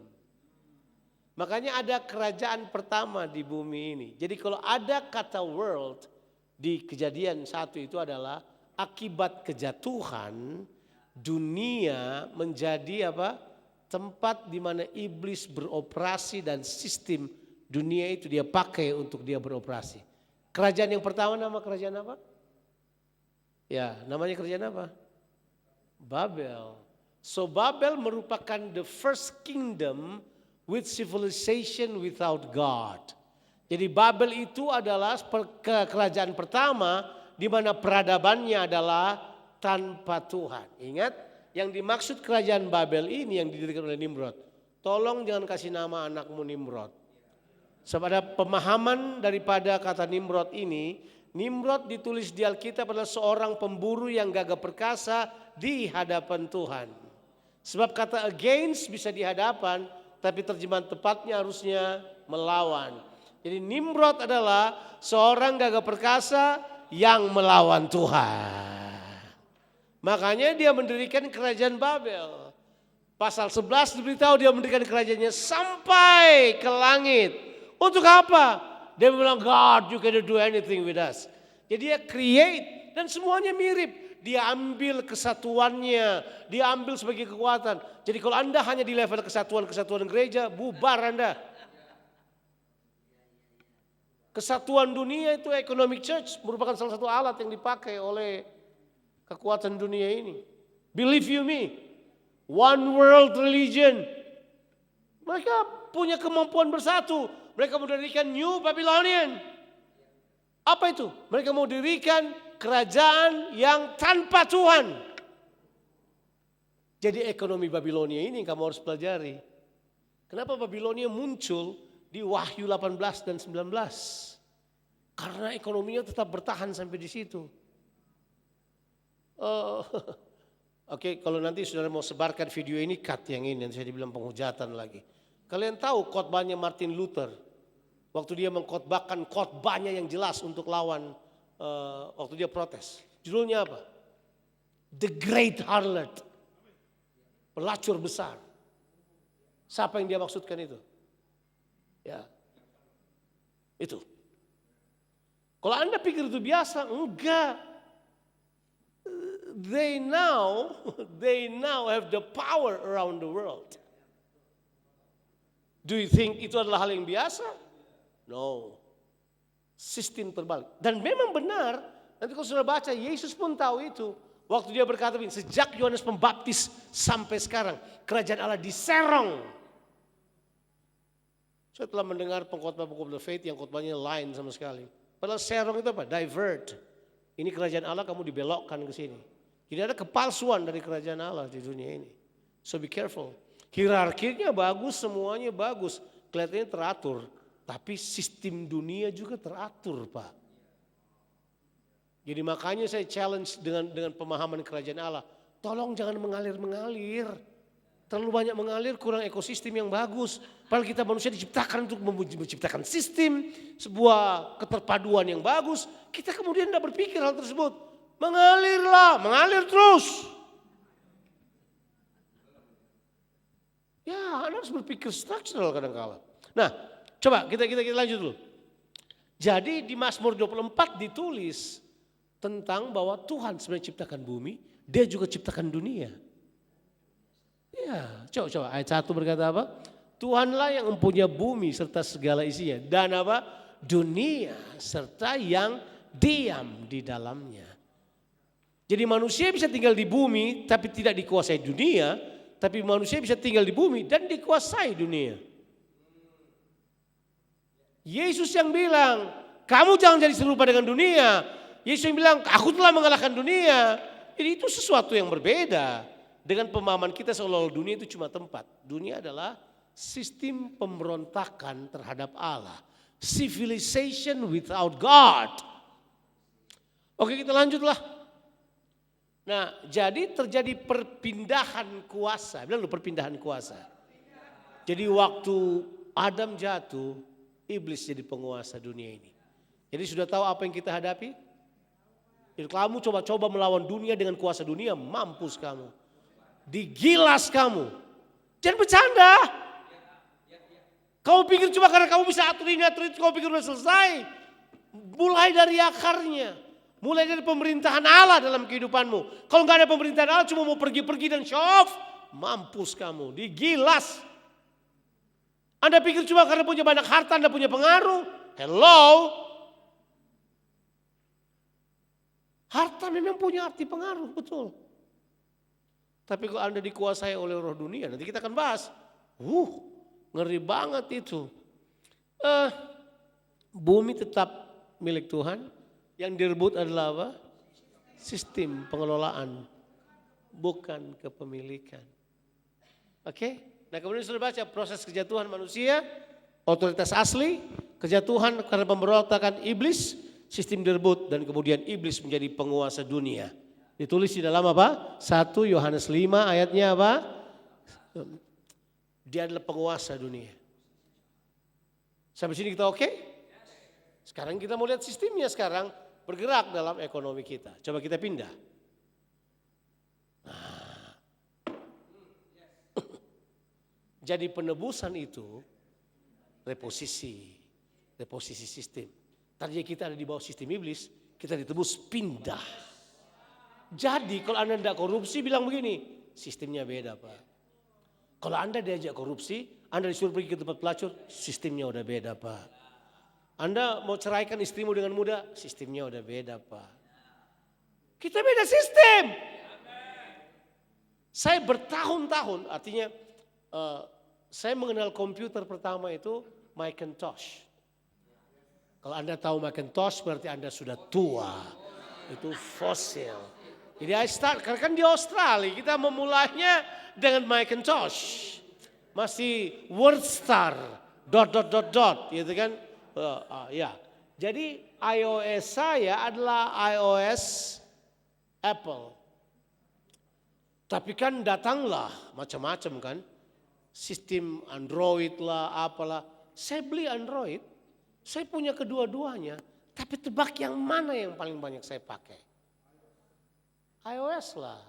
Makanya ada kerajaan pertama di bumi ini. Jadi kalau ada kata world di Kejadian 1 itu adalah akibat kejatuhan dunia menjadi apa? Tempat di mana iblis beroperasi dan sistem dunia itu dia pakai untuk dia beroperasi. Kerajaan yang pertama nama kerajaan apa? Ya, namanya kerajaan apa? Babel. So Babel merupakan the first kingdom with civilization without God. Jadi Babel itu adalah kerajaan pertama di mana peradabannya adalah tanpa Tuhan. Ingat, yang dimaksud kerajaan Babel ini yang didirikan oleh Nimrod. Tolong jangan kasih nama anakmu Nimrod. Sebab ada pemahaman daripada kata Nimrod ini. Nimrod ditulis di Alkitab adalah seorang pemburu yang gagah perkasa di hadapan Tuhan. Sebab kata against bisa di hadapan, tapi terjemahan tepatnya harusnya melawan. Jadi Nimrod adalah seorang gagah perkasa yang melawan Tuhan. Makanya dia mendirikan kerajaan Babel. Pasal 11 diberitahu dia mendirikan kerajaannya sampai ke langit. Untuk apa? Dia bilang God you cannot do anything with us. Jadi dia create dan semuanya mirip. Dia ambil kesatuannya, dia ambil sebagai kekuatan. Jadi kalau Anda hanya di level kesatuan gereja, bubar Anda. Kesatuan dunia itu economic church merupakan salah satu alat yang dipakai oleh kekuatan dunia ini. Believe you me, one world religion. Mereka punya kemampuan bersatu. Mereka mendirikan New Babylonian. Apa itu? Mereka mau dirikan kerajaan yang tanpa Tuhan. Jadi ekonomi Babilonia ini kamu harus pelajari. Kenapa Babilonia muncul di Wahyu 18 dan 19? Karena ekonominya tetap bertahan sampai di situ. Oke, kalau nanti saudara mau sebarkan video ini, cut yang ini, nanti saya dibilang penghujatan lagi. Kalian tahu khotbahnya Martin Luther, waktu dia mengkhotbahkan khotbahnya yang jelas untuk lawan, waktu dia protes. Judulnya apa? The Great Harlot, pelacur besar. Siapa yang dia maksudkan itu? Ya, itu. Kalau Anda pikir itu biasa, enggak. They now have the power around the world. Do you think itu adalah hal yang biasa? No. Sistem terbalik. Dan memang benar, nanti kalau sudah baca, Yesus pun tahu itu. Waktu dia berkata, sejak Yohanes Pembaptis sampai sekarang, kerajaan Allah diserong. Saya telah mendengar pengkhotbah faith yang khotbahnya lain sama sekali. Padahal serong itu apa? Divert. Ini kerajaan Allah kamu dibelokkan ke sini. Jadi ada kepalsuan dari kerajaan Allah di dunia ini. So be careful. Hierarkinya bagus, semuanya bagus. Kelihatannya teratur. Tapi sistem dunia juga teratur, Pak. Jadi makanya saya challenge dengan pemahaman kerajaan Allah. Tolong jangan mengalir-mengalir. Terlalu banyak mengalir, kurang ekosistem yang bagus. Padahal kita manusia diciptakan untuk menciptakan sistem, sebuah keterpaduan yang bagus. Kita kemudian tidak berpikir hal tersebut. Mengalirlah, mengalir terus. Ya, Anda harus berpikir struktural kadang-kala. Nah, coba kita lanjut dulu. Jadi di Mazmur 24 ditulis tentang bahwa Tuhan sebenarnya ciptakan bumi, Dia juga ciptakan dunia. Ya, coba ayat 1 berkata apa? Tuhanlah yang mempunyai bumi serta segala isinya dan apa? Dunia serta yang diam di dalamnya. Jadi manusia bisa tinggal di bumi tapi tidak dikuasai dunia, tapi manusia bisa tinggal di bumi dan dikuasai dunia. Yesus yang bilang, kamu jangan jadi serupa dengan dunia. Yesus yang bilang, aku telah mengalahkan dunia. Jadi itu sesuatu yang berbeda. Dengan pemahaman kita seolah-olah dunia itu cuma tempat. Dunia adalah sistem pemberontakan terhadap Allah. Civilization without God. Oke, kita lanjutlah. Nah, jadi terjadi perpindahan kuasa. Bilang dulu perpindahan kuasa. Jadi waktu Adam jatuh, iblis jadi penguasa dunia ini. Jadi sudah tahu apa yang kita hadapi? Jadi kamu coba-coba melawan dunia dengan kuasa dunia, mampus kamu. Digilas kamu. Jangan bercanda. Kamu pikir cuma karena kamu bisa atur ini, kamu pikir udah selesai. Mulai dari akarnya. Mulai dari pemerintahan Allah dalam kehidupanmu. Kalau nggak ada pemerintahan Allah cuma mau pergi-pergi dan show off. Mampus kamu, digilas. Anda pikir cuma karena punya banyak harta Anda punya pengaruh? Hello. Harta memang punya arti pengaruh, betul. Tapi kalau Anda dikuasai oleh roh dunia, nanti kita akan bahas. Ngeri banget itu. Bumi tetap milik Tuhan. Yang direbut adalah apa? Sistem pengelolaan. Bukan kepemilikan. Oke? Nah kemudian sudah baca proses kejatuhan manusia. Otoritas asli. Kejatuhan karena pemberontakan iblis. Sistem direbut dan kemudian iblis menjadi penguasa dunia. Ditulis di dalam apa? 1 Yohanes 5 ayatnya apa? Dia adalah penguasa dunia. Sampai sini kita oke? Sekarang kita mau lihat sistemnya sekarang bergerak dalam ekonomi kita. Coba kita pindah. Nah. Jadi penebusan itu reposisi sistem. Tadinya kita ada di bawah sistem iblis, kita ditebus pindah. Jadi kalau Anda tidak korupsi bilang begini, sistemnya beda Pak. Kalau Anda diajak korupsi, Anda disuruh pergi ke tempat pelacur, sistemnya udah beda Pak. Anda mau ceraikan istrimu dengan mudah, sistemnya udah beda Pak. Kita beda sistem. Saya bertahun-tahun, artinya saya mengenal komputer pertama itu Macintosh. Kalau Anda tahu Macintosh berarti Anda sudah tua. Itu fosil. Jadi karena kan di Australia kita memulainya dengan Macintosh. Masih WordStar, gitu kan. Ya. Jadi iOS saya adalah iOS Apple. Tapi kan datanglah macam-macam kan. Sistem Android lah, apalah. Saya beli Android, saya punya kedua-duanya. Tapi tebak yang mana yang paling banyak saya pakai? iOS lah.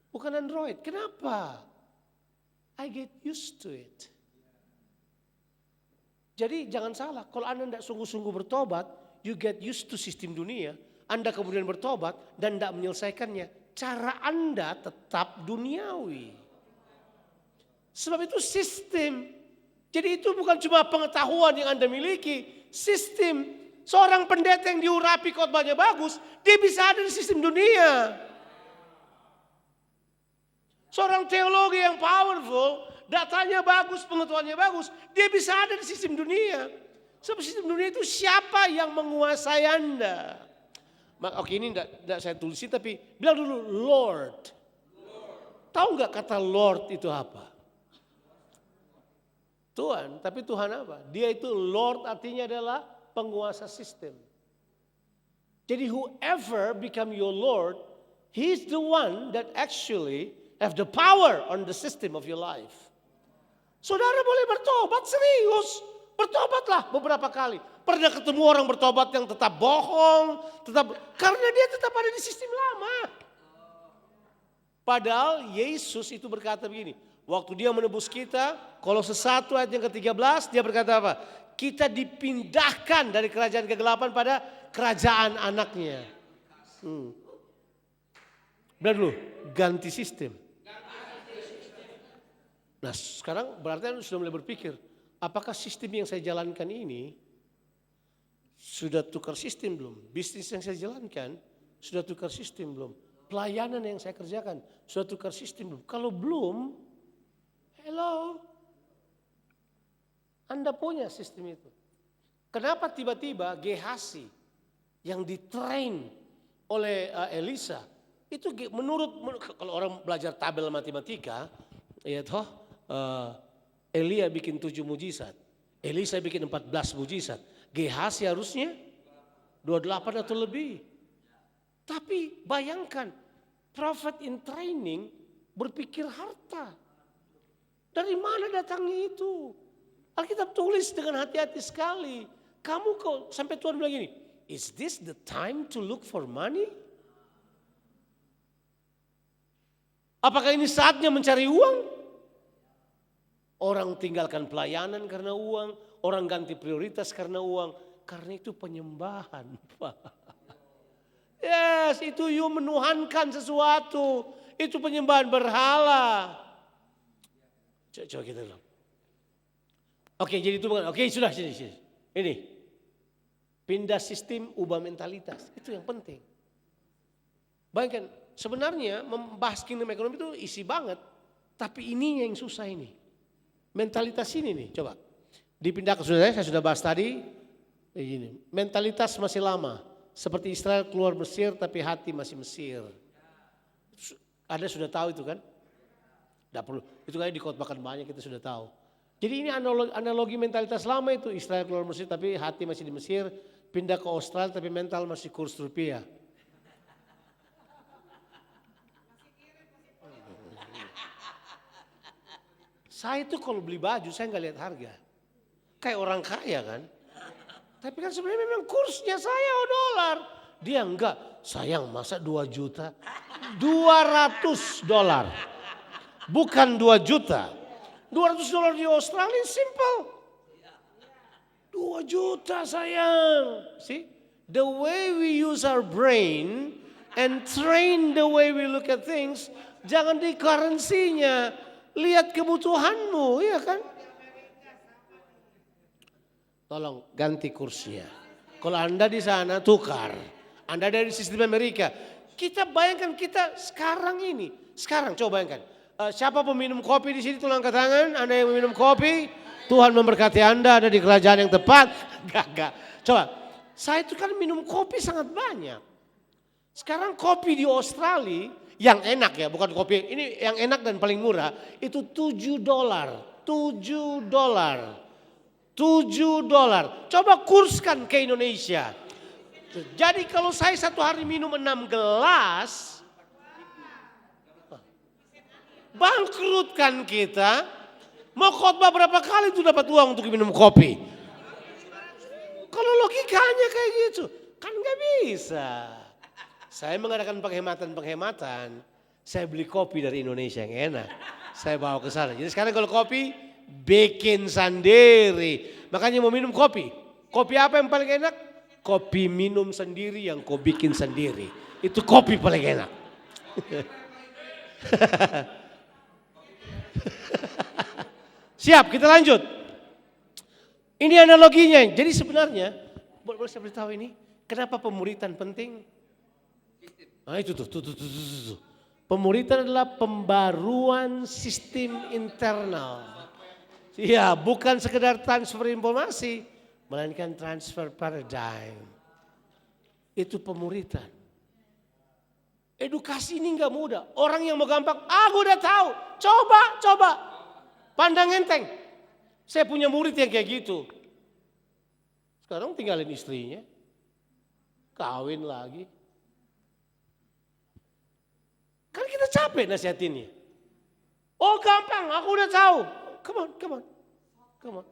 Bukan Android. Kenapa? I get used to it. Jadi jangan salah, kalau Anda tidak sungguh-sungguh bertobat, you get used to sistem dunia, Anda kemudian bertobat dan tidak menyelesaikannya, cara Anda tetap duniawi. Sebab itu sistem. Jadi itu bukan cuma pengetahuan yang Anda miliki, sistem. Seorang pendeta yang diurapi khotbahnya bagus, dia bisa ada di sistem dunia. Seorang teologi yang powerful, datanya bagus, pengetahuannya bagus, dia bisa ada di sistem dunia. Sebab sistem dunia itu siapa yang menguasai Anda? Oke, ini tidak saya tulisin tapi bilang dulu Lord. Tahu nggak kata Lord itu apa? Tuhan, tapi Tuhan apa? Dia itu Lord artinya adalah penguasa sistem. Jadi whoever become your Lord, he's the one that actually have the power on the system of your life. Saudara boleh bertobat serius. Bertobatlah beberapa kali. Pernah ketemu orang bertobat yang tetap bohong. Karena dia tetap ada di sistem lama. Padahal Yesus itu berkata begini. Waktu dia menebus kita, Kolose 1 ayat yang ke-13 dia berkata apa? Kita dipindahkan dari kerajaan kegelapan pada kerajaan anaknya. Bilang dulu, ganti sistem. Nah sekarang berarti Anda sudah mulai berpikir, apakah sistem yang saya jalankan ini sudah tukar sistem belum? Bisnis yang saya jalankan sudah tukar sistem belum? Pelayanan yang saya kerjakan sudah tukar sistem belum? Kalau belum, hello, Anda punya sistem itu. Kenapa tiba-tiba Gehazi yang ditrain oleh Elisa, itu menurut kalau orang belajar tabel matematika, ya toh, Elia bikin 7 mujizat, Elisa bikin 14 mujizat, Gehazi harusnya 28 atau lebih. Tapi bayangkan, prophet in training berpikir harta. Dari mana datangnya itu? Alkitab tulis dengan hati-hati sekali. Kamu kok sampai Tuhan bilang gini, is this the time to look for money? Apakah ini saatnya mencari uang? Orang tinggalkan pelayanan karena uang, orang ganti prioritas karena uang. Karena itu penyembahan, Pak. Yes, itu you menuhankan sesuatu. Itu penyembahan berhala. Coba kita lihat. Oke, jadi itu bukan. Oke, sudah sini. Ini. Pindah sistem, ubah mentalitas. Itu yang penting. Bayangkan, sebenarnya membahas kingdom ekonomi itu isi banget. Tapi ini yang susah ini. Mentalitas ini nih, coba. Dipindah ke saya sudah bahas tadi. Ini. Mentalitas masih lama. Seperti Israel keluar Mesir tapi hati masih Mesir. Anda sudah tahu itu kan? Tidak perlu. Itu kayak dikhotbahkan banyak, kita sudah tahu. Jadi ini analogi mentalitas lama itu. Israel keluar Mesir tapi hati masih di Mesir. Pindah ke Australia tapi mental masih kurs rupiah. Saya itu kalau beli baju saya nggak lihat harga. Kayak orang kaya kan. Tapi kan sebenarnya memang kursnya saya dolar. Dia enggak. Sayang masa 2 juta. $200. Bukan 2 juta. $200 di Australia simple. 2 juta sayang. See? the way we use our brain and train the way we look at things, jangan di currency-nya, lihat kebutuhanmu, ya kan? Tolong ganti kursnya. Kalau Anda di sana tukar, Anda dari sistem Amerika. Kita bayangkan kita sekarang ini, sekarang coba bayangkan. Siapa peminum kopi di sini tulang ke tangan? Anda yang meminum kopi, Tuhan memberkati Anda ada di kerajaan yang tepat. Gak. Coba, saya itu kan minum kopi sangat banyak. Sekarang kopi di Australia yang enak ya, bukan kopi ini yang enak dan paling murah itu $7. $7. Coba kurskan ke Indonesia. Jadi kalau saya satu hari minum 6 gelas, bangkrut kan kita. Mau khotbah berapa kali itu dapat uang untuk minum kopi? Kalau logikanya kayak gitu, kan gak bisa. Saya mengadakan penghematan. Saya beli kopi dari Indonesia yang enak. Saya bawa ke sana. Jadi sekarang kalau kopi, bikin sendiri. Makanya mau minum kopi. Kopi apa yang paling enak? Kopi minum sendiri yang kau bikin sendiri. Itu kopi paling enak. Siap, kita lanjut. Ini analoginya. Jadi sebenarnya, boleh saya beritahu ini, kenapa pemuritan penting? Nah itu tuh. Pemuritan adalah pembaruan sistem internal. Iya, bukan sekedar transfer informasi, melainkan transfer paradigm. Itu pemuritan. Edukasi ini enggak mudah. Orang yang mau gampang, aku udah tahu. Coba. Pandang enteng. Saya punya murid yang kayak gitu. Sekarang tinggalin istrinya. Kawin lagi. Kan kita capek nasihatinnya. Oh gampang, aku udah tahu. Come on.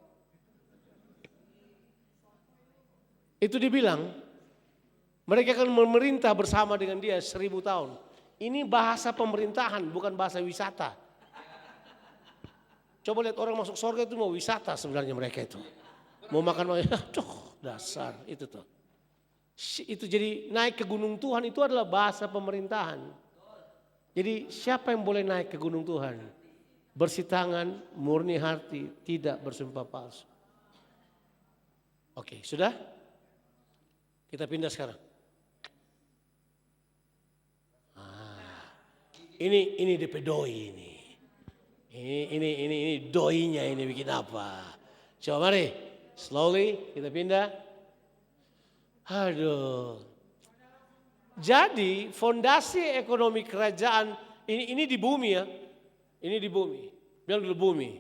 Itu dibilang, mereka akan memerintah bersama dengan dia 1000 tahun. Ini bahasa pemerintahan, bukan bahasa wisata. Coba lihat orang masuk surga itu mau wisata sebenarnya mereka itu. Mau makan, dasar itu tuh. Itu jadi naik ke gunung Tuhan itu adalah bahasa pemerintahan. Jadi siapa yang boleh naik ke gunung Tuhan? Bersih tangan, murni hati, tidak bersumpah palsu. Oke, sudah? Kita pindah sekarang. Ini DP doi ini. Ini doinya ini bikin apa? Coba mari, slowly kita pindah. Aduh. Jadi fondasi ekonomi kerajaan ini di bumi ya. Ini di bumi. Bilang dulu bumi.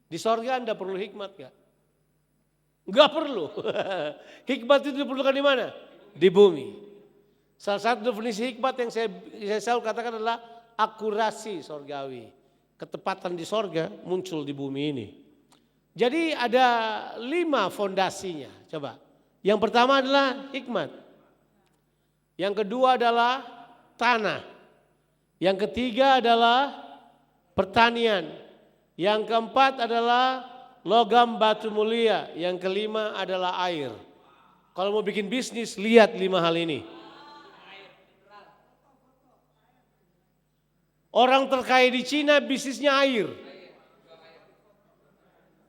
Di sorga Anda perlu hikmat gak? Enggak perlu. Hikmat itu diperlukan di mana? Di bumi. Salah satu definisi hikmat yang saya selalu katakan adalah akurasi sorgawi. Ketepatan di sorga muncul di bumi ini. Jadi ada 5 fondasinya. Coba. Yang pertama adalah hikmat. Yang kedua adalah tanah. Yang ketiga adalah pertanian. Yang keempat adalah logam batu mulia. Yang kelima adalah air. Kalau mau bikin bisnis, lihat 5 hal ini. Orang terkaya di Cina bisnisnya air.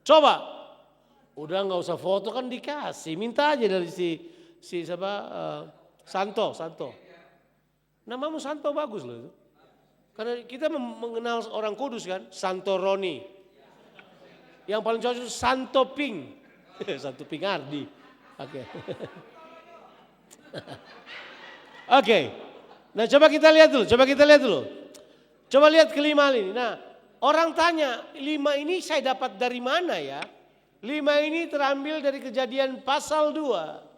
Coba. Udah nggak usah foto kan dikasih. Minta aja dari si siapa Santo. Namamu Santo bagus loh itu. Karena kita mengenal orang kudus kan. Santo Roni. Yang paling cocok Santo Ping. Santo Ping Ardi. Oke. Oke. Nah coba kita lihat dulu. Coba lihat kelima ini. Nah orang tanya 5 ini saya dapat dari mana ya? 5 ini terambil dari Kejadian pasal 2.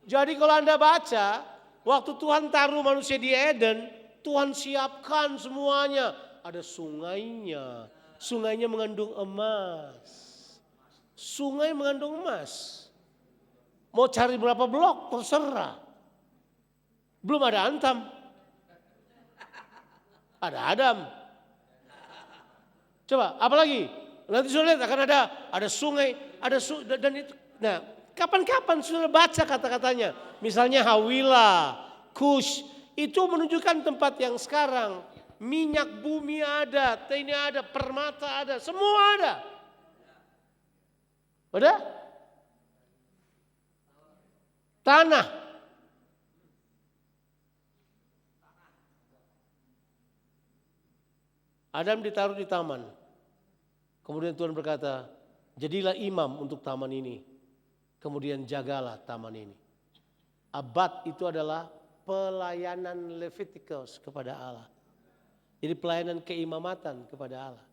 Jadi kalau Anda baca, waktu Tuhan taruh manusia di Eden, Tuhan siapkan semuanya. Ada sungainya, sungainya mengandung emas. Sungai mengandung emas. Mau cari berapa blok terserah. Belum ada Antam. Ada Adam. Coba, apa lagi? Nanti sudah lihat akan ada sungai. dan itu. Nah, kapan-kapan sudah baca kata-katanya. Misalnya Hawila, Kush, itu menunjukkan tempat yang sekarang. Minyak bumi ada, ini ada, permata ada, semua ada. Udah? Tanah. Adam ditaruh di taman. Kemudian Tuhan berkata, jadilah imam untuk taman ini. Kemudian jagalah taman ini. Abad itu adalah pelayanan Leviticus kepada Allah. Jadi pelayanan keimamatan kepada Allah.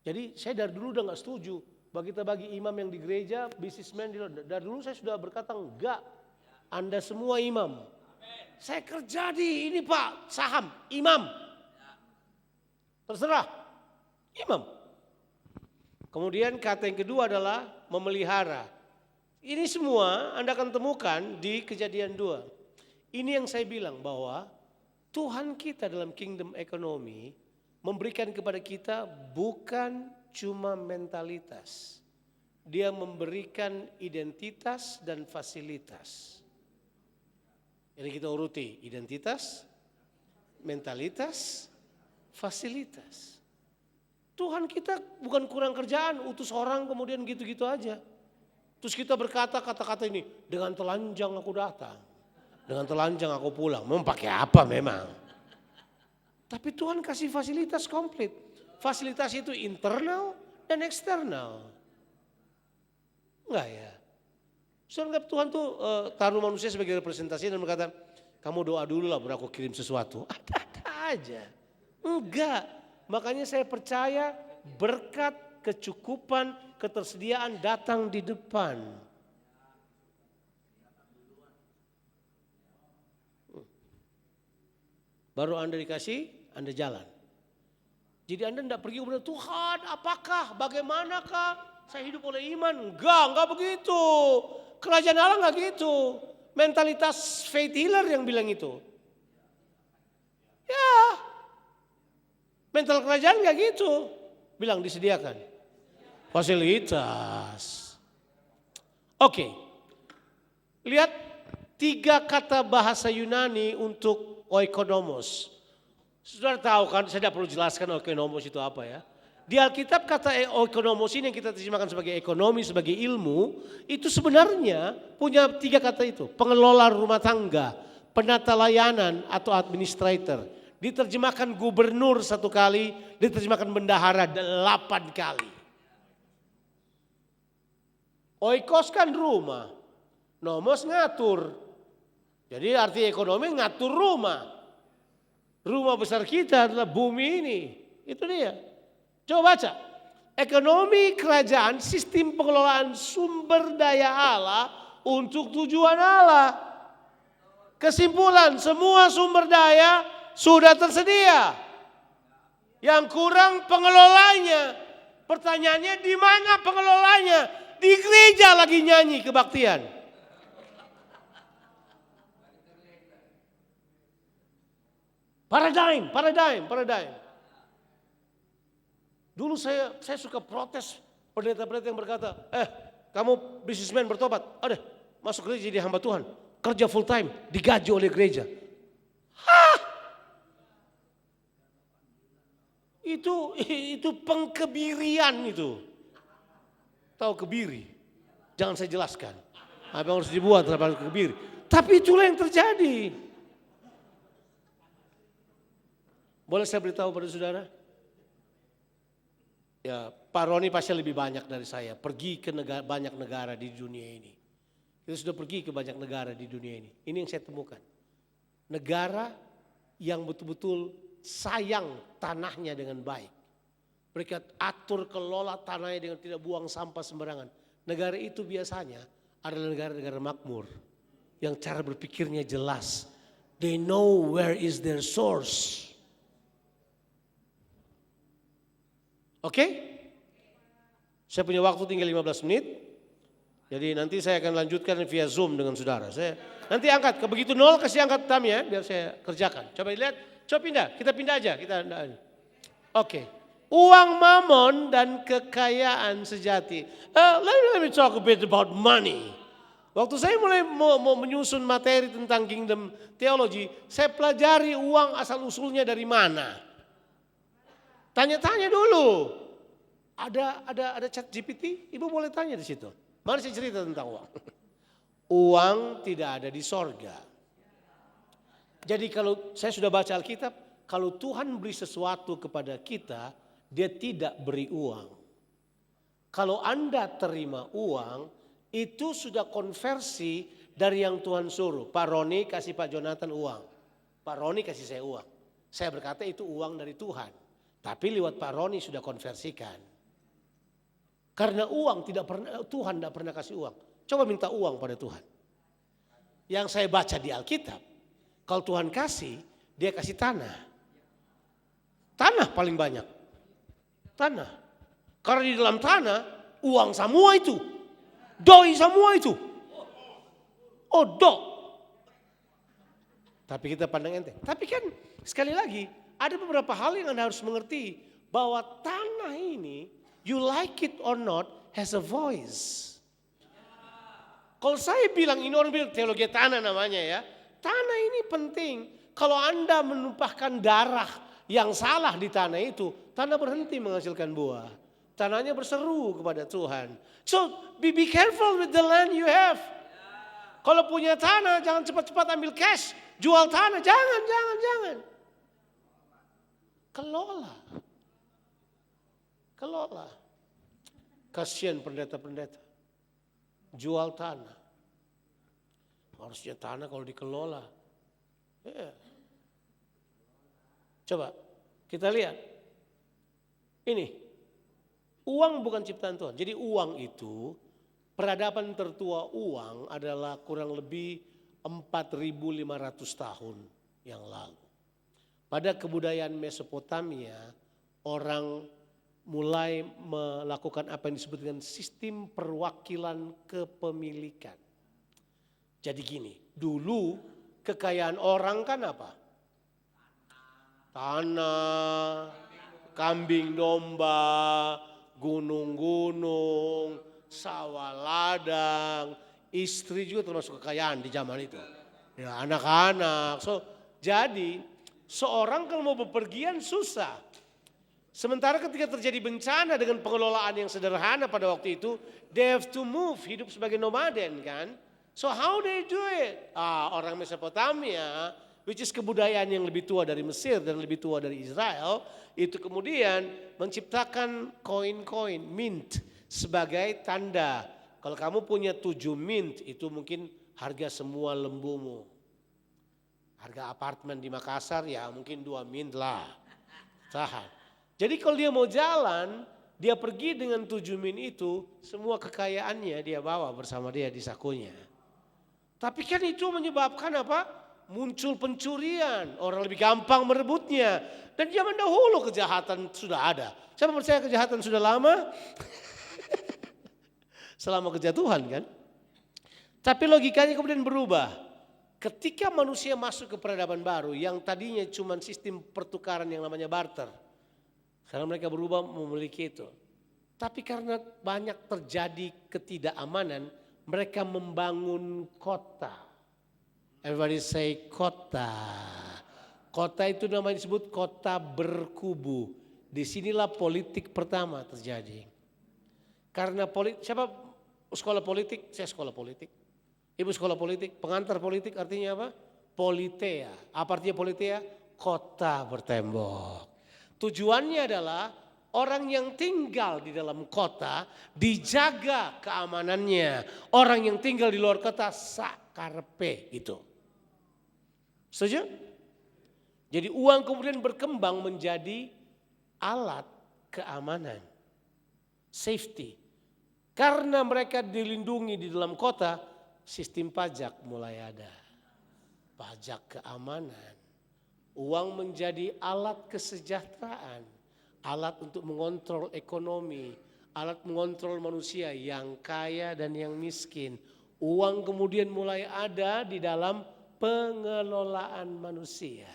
Jadi saya dari dulu udah gak setuju. Bagi imam yang di gereja, bisnismen, dari dulu saya sudah berkata enggak. Anda semua imam. Saya kerja di ini Pak, saham, imam. Terserah, imam. Kemudian kata yang kedua adalah memelihara. Ini semua Anda akan temukan di Kejadian 2. Ini yang saya bilang bahwa Tuhan kita dalam kingdom ekonomi memberikan kepada kita bukan cuma mentalitas. Dia memberikan identitas dan fasilitas. Jadi kita uruti identitas, mentalitas, fasilitas. Tuhan kita bukan kurang kerjaan, utus orang kemudian gitu-gitu aja. Terus kita berkata kata-kata ini, dengan telanjang aku datang, dengan telanjang aku pulang. Memang pakai apa memang? Tapi Tuhan kasih fasilitas komplit. Fasilitas itu internal dan eksternal. Enggak ya? Soalnya Tuhan tuh taruh manusia sebagai representasi dan berkata, kamu doa dulu lah baru aku kirim sesuatu. Ada-ada aja. Enggak. Makanya saya percaya berkat, kecukupan, ketersediaan datang di depan. Baru Anda dikasih, Anda jalan. Jadi Anda tidak pergi kepada Tuhan, apakah, bagaimanakah saya hidup oleh iman? Enggak begitu. Kerajaan Allah enggak gitu. Mentalitas faith healer yang bilang itu. Ya. Mental kerajaan enggak gitu. Bilang disediakan. Fasilitas. Oke. Lihat 3 kata bahasa Yunani untuk oikonomos. Saudara tahu kan, saya tidak perlu jelaskan oikonomos itu apa ya. Di Alkitab kata oikonomos ini yang kita terjemahkan sebagai ekonomi, sebagai ilmu. Itu sebenarnya punya 3 kata itu. Pengelola rumah tangga, penata layanan atau administrator. Diterjemahkan gubernur 1 kali, diterjemahkan bendahara 8 kali. Oikos kan rumah, nomos ngatur. Jadi arti ekonomi ngatur rumah. Rumah besar kita adalah bumi ini. Itu dia. Coba baca. Ekonomi kerajaan, sistem pengelolaan sumber daya Allah untuk tujuan Allah. Kesimpulan, semua sumber daya sudah tersedia. Yang kurang pengelolanya. Pertanyaannya di mana pengelolanya? Di gereja lagi nyanyi kebaktian. Paradigm. Dulu saya suka protes pendeta-pendeta yang berkata, kamu bisnismen bertobat, masuk gereja jadi hamba Tuhan, kerja full time, digaji oleh gereja. Hah? Itu pengkebirian itu. Tahu kebiri? Jangan saya jelaskan. Apa yang harus dibuat terhadap kebiri. Tapi itulah yang terjadi. Boleh saya beritahu pada saudara? Ya, Pak Roni pasti lebih banyak dari saya. Pergi ke banyak negara di dunia ini. Kita sudah pergi ke banyak negara di dunia ini. Ini yang saya temukan. Negara yang betul-betul sayang tanahnya dengan baik. Mereka atur kelola tanahnya dengan tidak buang sampah sembarangan. Negara itu biasanya adalah negara-negara makmur. Yang cara berpikirnya jelas. They know where is their source. Oke? Saya punya waktu tinggal 15 menit. Jadi nanti saya akan lanjutkan via Zoom dengan saudara. Saya nanti angkat, begitu 0 kasih angkat tamnya biar saya kerjakan. Coba lihat, coba pindah, kita pindah aja. Oke. Uang mamon dan kekayaan sejati. Let me talk a bit about money. Waktu saya mulai mau menyusun materi tentang kingdom theology, saya pelajari uang asal usulnya dari mana. Tanya-tanya dulu. Ada chat GPT, ibu boleh tanya di situ. Mari saya cerita tentang uang. Uang tidak ada di sorga. Jadi kalau saya sudah baca Alkitab, kalau Tuhan beri sesuatu kepada kita, dia tidak beri uang. Kalau Anda terima uang, itu sudah konversi dari yang Tuhan suruh. Pak Roni kasih Pak Jonathan uang. Pak Roni kasih saya uang. Saya berkata itu uang dari Tuhan. Tapi lewat Pak Roni sudah konversikan. Karena uang Tuhan tidak pernah kasih uang. Coba minta uang pada Tuhan. Yang saya baca di Alkitab, kalau Tuhan kasih, dia kasih tanah. Tanah paling banyak. Tanah. Karena di dalam tanah, uang semua itu. Doi semua itu. Oh dok. Tapi kita pandang enteng. Tapi kan sekali lagi ada beberapa hal yang Anda harus mengerti. Bahwa tanah ini you like it or not has a voice. Kalau saya bilang ini orang bilang teologi tanah namanya ya. Tanah ini penting. Kalau Anda menumpahkan darah yang salah di tanah itu. Tanah berhenti menghasilkan buah. Tanahnya berseru kepada Tuhan. So be careful with the land you have. Kalau punya tanah jangan cepat-cepat ambil cash. Jual tanah, jangan. Kelola. Kasihan pendeta-pendeta. Jual tanah. Harusnya tanah kalau dikelola. Yeah. Coba kita lihat. Ini. Uang bukan ciptaan Tuhan. Jadi uang itu, peradaban tertua uang adalah kurang lebih 4.500 tahun yang lalu. Pada kebudayaan Mesopotamia, orang mulai melakukan apa yang disebut dengan sistem perwakilan kepemilikan. Jadi gini, dulu kekayaan orang kan apa? Tanah, kambing domba, gunung-gunung, sawah ladang, istri juga termasuk kekayaan di zaman itu. Ya anak-anak. Jadi seorang kalau mau bepergian susah. Sementara ketika terjadi bencana dengan pengelolaan yang sederhana pada waktu itu, they have to move, hidup sebagai nomaden kan. So how they do it? Orang Mesopotamia, which is kebudayaan yang lebih tua dari Mesir dan lebih tua dari Israel, itu kemudian menciptakan koin-koin, mint sebagai tanda. Kalau kamu punya 7 mint itu mungkin harga semua lembumu. Harga apartemen di Makassar ya mungkin 2 mint lah. Tahan. Jadi kalau dia mau jalan, dia pergi dengan 7 mint itu, semua kekayaannya dia bawa bersama dia di sakunya. Tapi kan itu menyebabkan apa? Muncul pencurian, orang lebih gampang merebutnya. Dan zaman dahulu kejahatan sudah ada. Siapa percaya kejahatan sudah lama? Selama kejatuhan kan. Tapi logikanya kemudian berubah. Ketika manusia masuk ke peradaban baru yang tadinya cuma sistem pertukaran yang namanya barter. Sekarang mereka berubah memiliki itu. Tapi karena banyak terjadi ketidakamanan, mereka membangun kota. Everybody say kota. Kota itu namanya disebut kota berkubu. Disinilah politik pertama terjadi. Karena siapa sekolah politik? Saya sekolah politik. Ibu sekolah politik, pengantar politik artinya apa? Politea. Apa artinya politea? Kota bertembok. Tujuannya adalah orang yang tinggal di dalam kota dijaga keamanannya. Orang yang tinggal di luar kota sakarpe gitu. Setuju? Jadi uang kemudian berkembang menjadi alat keamanan. Safety. Karena mereka dilindungi di dalam kota, sistem pajak mulai ada. Pajak keamanan. Uang menjadi alat kesejahteraan. Alat untuk mengontrol ekonomi. Alat mengontrol manusia yang kaya dan yang miskin. Uang kemudian mulai ada di dalam pengelolaan manusia.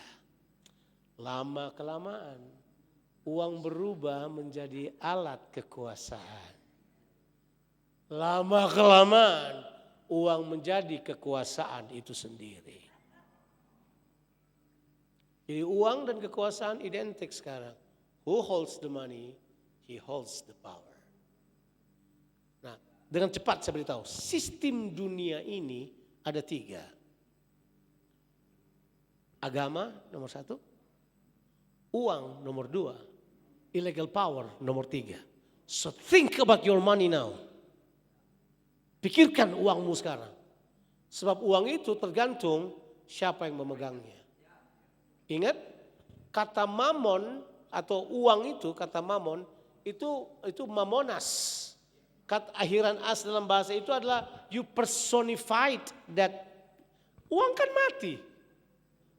Lama kelamaan Uang berubah menjadi alat kekuasaan. Lama-kelamaan uang menjadi kekuasaan itu sendiri. Jadi uang dan kekuasaan identik sekarang. Who holds the money, he holds the power. Nah, dengan cepat saya beritahu, sistem dunia ini ada 3. Agama nomor 1, uang nomor 2, illegal power nomor 3. So think about your money now. Pikirkan uangmu sekarang. Sebab uang itu tergantung siapa yang memegangnya. Ingat, kata mamon atau uang itu, kata mamon itu mamonas. Kata akhiran as dalam bahasa itu adalah you personified that. Uang kan mati.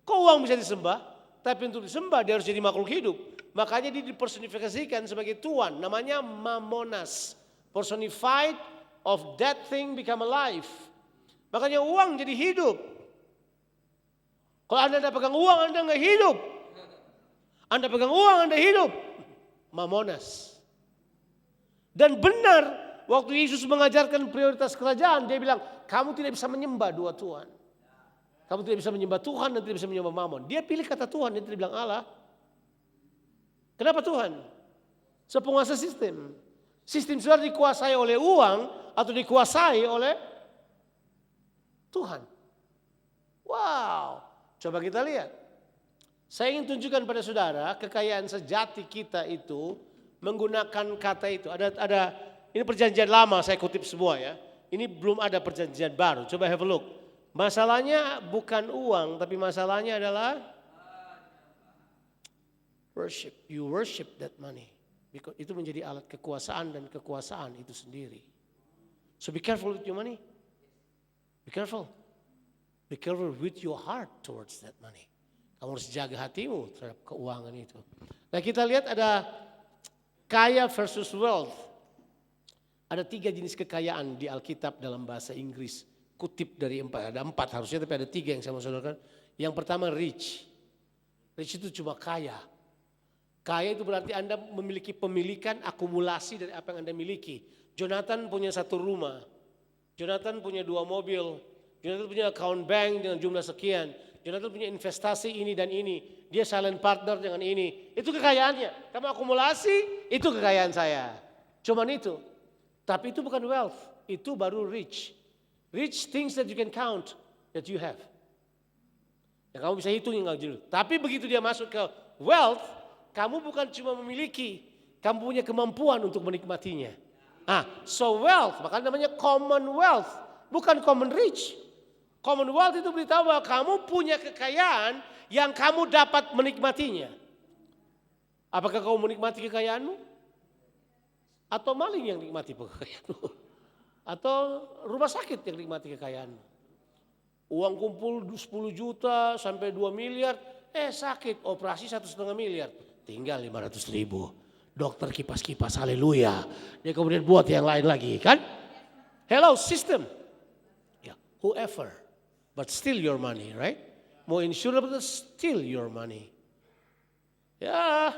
Kok uang bisa disembah? Tapi untuk disembah dia harus jadi makhluk hidup. Makanya dia dipersonifikasikan sebagai tuan. Namanya mamonas. Personified of that thing become alive. Makanya uang jadi hidup. Kalau Anda tidak pegang uang, Anda nggak hidup. Anda pegang uang, Anda hidup. Mamonas. Dan benar, waktu Yesus mengajarkan prioritas kerajaan, dia bilang, kamu tidak bisa menyembah 2 tuhan. Kamu tidak bisa menyembah Tuhan dan tidak bisa menyembah Mamon. Dia pilih kata Tuhan, dia tidak bilang Allah. Kenapa Tuhan? Sepenguasa sistem. Sistem sudah dikuasai oleh uang atau dikuasai oleh Tuhan. Wow, coba kita lihat. Saya ingin tunjukkan pada saudara kekayaan sejati kita itu menggunakan kata itu. Ada ini perjanjian lama saya kutip semua ya. Ini belum ada perjanjian baru. Coba have a look. Masalahnya bukan uang, tapi masalahnya adalah worship. You worship that money. Because itu menjadi alat kekuasaan dan kekuasaan itu sendiri. So be careful with your money. Be careful. Be careful with your heart towards that money. Kamu harus jaga hatimu terhadap keuangan itu. Nah kita lihat ada kaya versus wealth. Ada 3 jenis kekayaan di Alkitab dalam bahasa Inggris. Kutip dari 4, ada 4 harusnya tapi ada 3 yang saya mau saudarakan. Yang pertama rich. Rich itu cuma kaya. Kaya itu berarti Anda memiliki pemilikan akumulasi dari apa yang Anda miliki. Jonathan punya 1 rumah. Jonathan punya 2 mobil. Jonathan punya account bank dengan jumlah sekian. Jonathan punya investasi ini dan ini. Dia silent partner dengan ini. Itu kekayaannya. Kamu akumulasi, itu kekayaan saya. Cuman itu. Tapi itu bukan wealth. Itu baru rich. Rich things that you can count that you have. Yang kamu bisa hitung yang dulu. Tapi begitu dia masuk ke wealth, kamu bukan cuma memiliki, kamu punya kemampuan untuk menikmatinya. So wealth, makanya namanya common wealth, bukan common rich. Common wealth itu beritahu bahwa kamu punya kekayaan yang kamu dapat menikmatinya. Apakah kamu menikmati kekayaanmu? Atau maling yang nikmati kekayaanmu? Atau rumah sakit yang nikmati kekayaanmu? Uang kumpul 10 juta sampai 2 miliar, sakit operasi 1,5 miliar. Tinggal 500.000. Dokter kipas-kipas, haleluya. Dia kemudian buat yang lain lagi, kan? Hello system. Ya, whoever. But still your money, right? Mau insurance but still your money. Ya,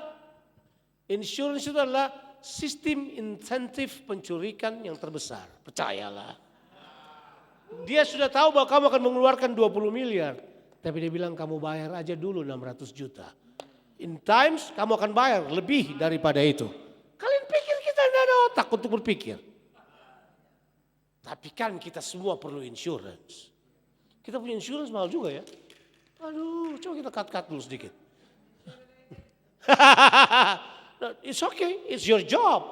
insurance itu adalah sistem insentif pencurikan yang terbesar. Percayalah. Dia sudah tahu bahwa kamu akan mengeluarkan 20 miliar. Tapi dia bilang kamu bayar aja dulu 600 juta. In times kamu akan bayar lebih daripada itu. Kalian pikir kita tidak ada otak untuk berpikir. Tapi kan kita semua perlu insurance. Kita punya insurance mahal juga ya. Aduh, coba kita cut dulu sedikit. It's okay, it's your job.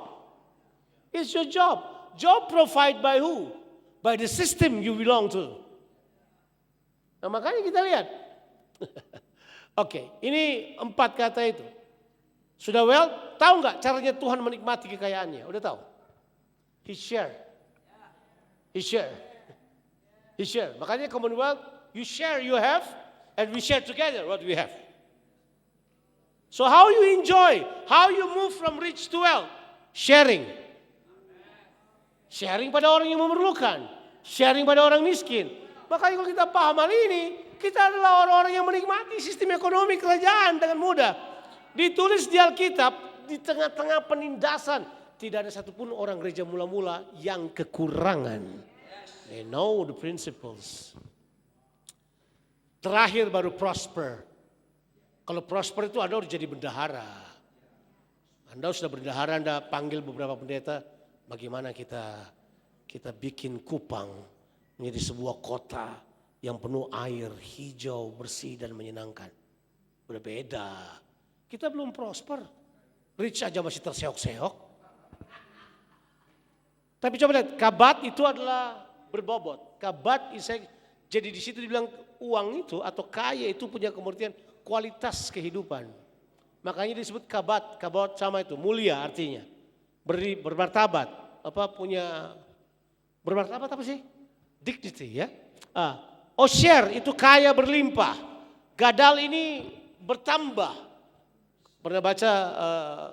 It's your job. Job provided by who? By the system you belong to. Nah makanya kita lihat. Oke, ini 4 kata itu. Sudah tahu nggak caranya Tuhan menikmati kekayaannya? Udah tahu? He share. He share. He share. Makanya Commonwealth, you share, you have, and we share together what we have. So how you enjoy? How you move from rich to wealth? Sharing. Sharing pada orang yang memerlukan. Sharing pada orang miskin. Makanya kalau kita paham hal ini, kita adalah orang-orang yang menikmati sistem ekonomi kerajaan dengan mudah. Ditulis di Alkitab, di tengah-tengah penindasan, tidak ada satupun orang gereja mula-mula yang kekurangan. They know the principles. Terakhir baru prosper. Kalau prosper itu Anda udah jadi bendahara. Anda sudah bendahara, Anda panggil beberapa pendeta, bagaimana kita bikin Kupang menjadi sebuah kota yang penuh air, hijau, bersih dan menyenangkan. Udah beda. Kita belum prosper. Rich aja masih terseok-seok. Tapi coba lihat, kabat itu adalah berbobot. Kabat, jadi di situ dibilang uang itu atau kaya itu punya pengertian kualitas kehidupan. Makanya disebut kabat. Kabat sama itu, mulia artinya. Bermartabat. Bermartabat apa sih? Dignity ya. Osher itu kaya berlimpah. Gadal ini bertambah. Pernah baca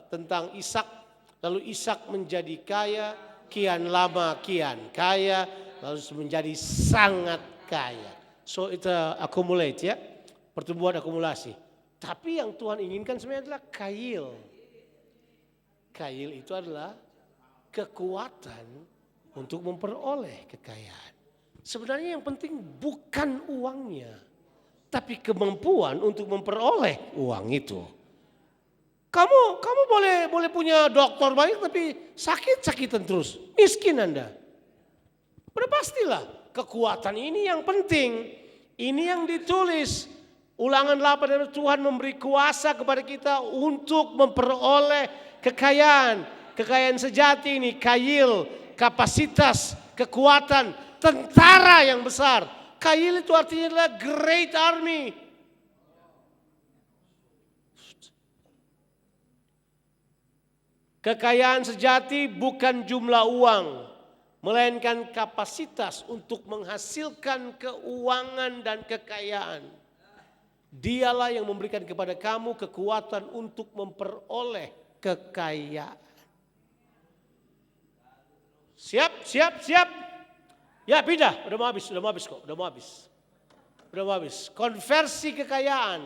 tentang Ishak. Lalu Ishak menjadi kaya, kian lama kian kaya, lalu menjadi sangat kaya. So itu accumulate ya. Pertumbuhan akumulasi. Tapi yang Tuhan inginkan sebenarnya adalah kail. Kail itu adalah kekuatan untuk memperoleh kekayaan. Sebenarnya yang penting bukan uangnya, tapi kemampuan untuk memperoleh uang itu. Kamu boleh punya dokter banyak tapi sakit-sakitan terus, miskin Anda. Udah pastilah kekuatan ini yang penting, ini yang ditulis. Ulangan 8, Tuhan memberi kuasa kepada kita untuk memperoleh kekayaan. Kekayaan sejati ini, kail, kapasitas, kekuatan, tentara yang besar. Kail itu artinya adalah great army. Kekayaan sejati bukan jumlah uang, melainkan kapasitas untuk menghasilkan keuangan dan kekayaan. Dialah yang memberikan kepada kamu kekuatan untuk memperoleh kekayaan. Siap. Ya pindah, udah mau habis kok. Konversi kekayaan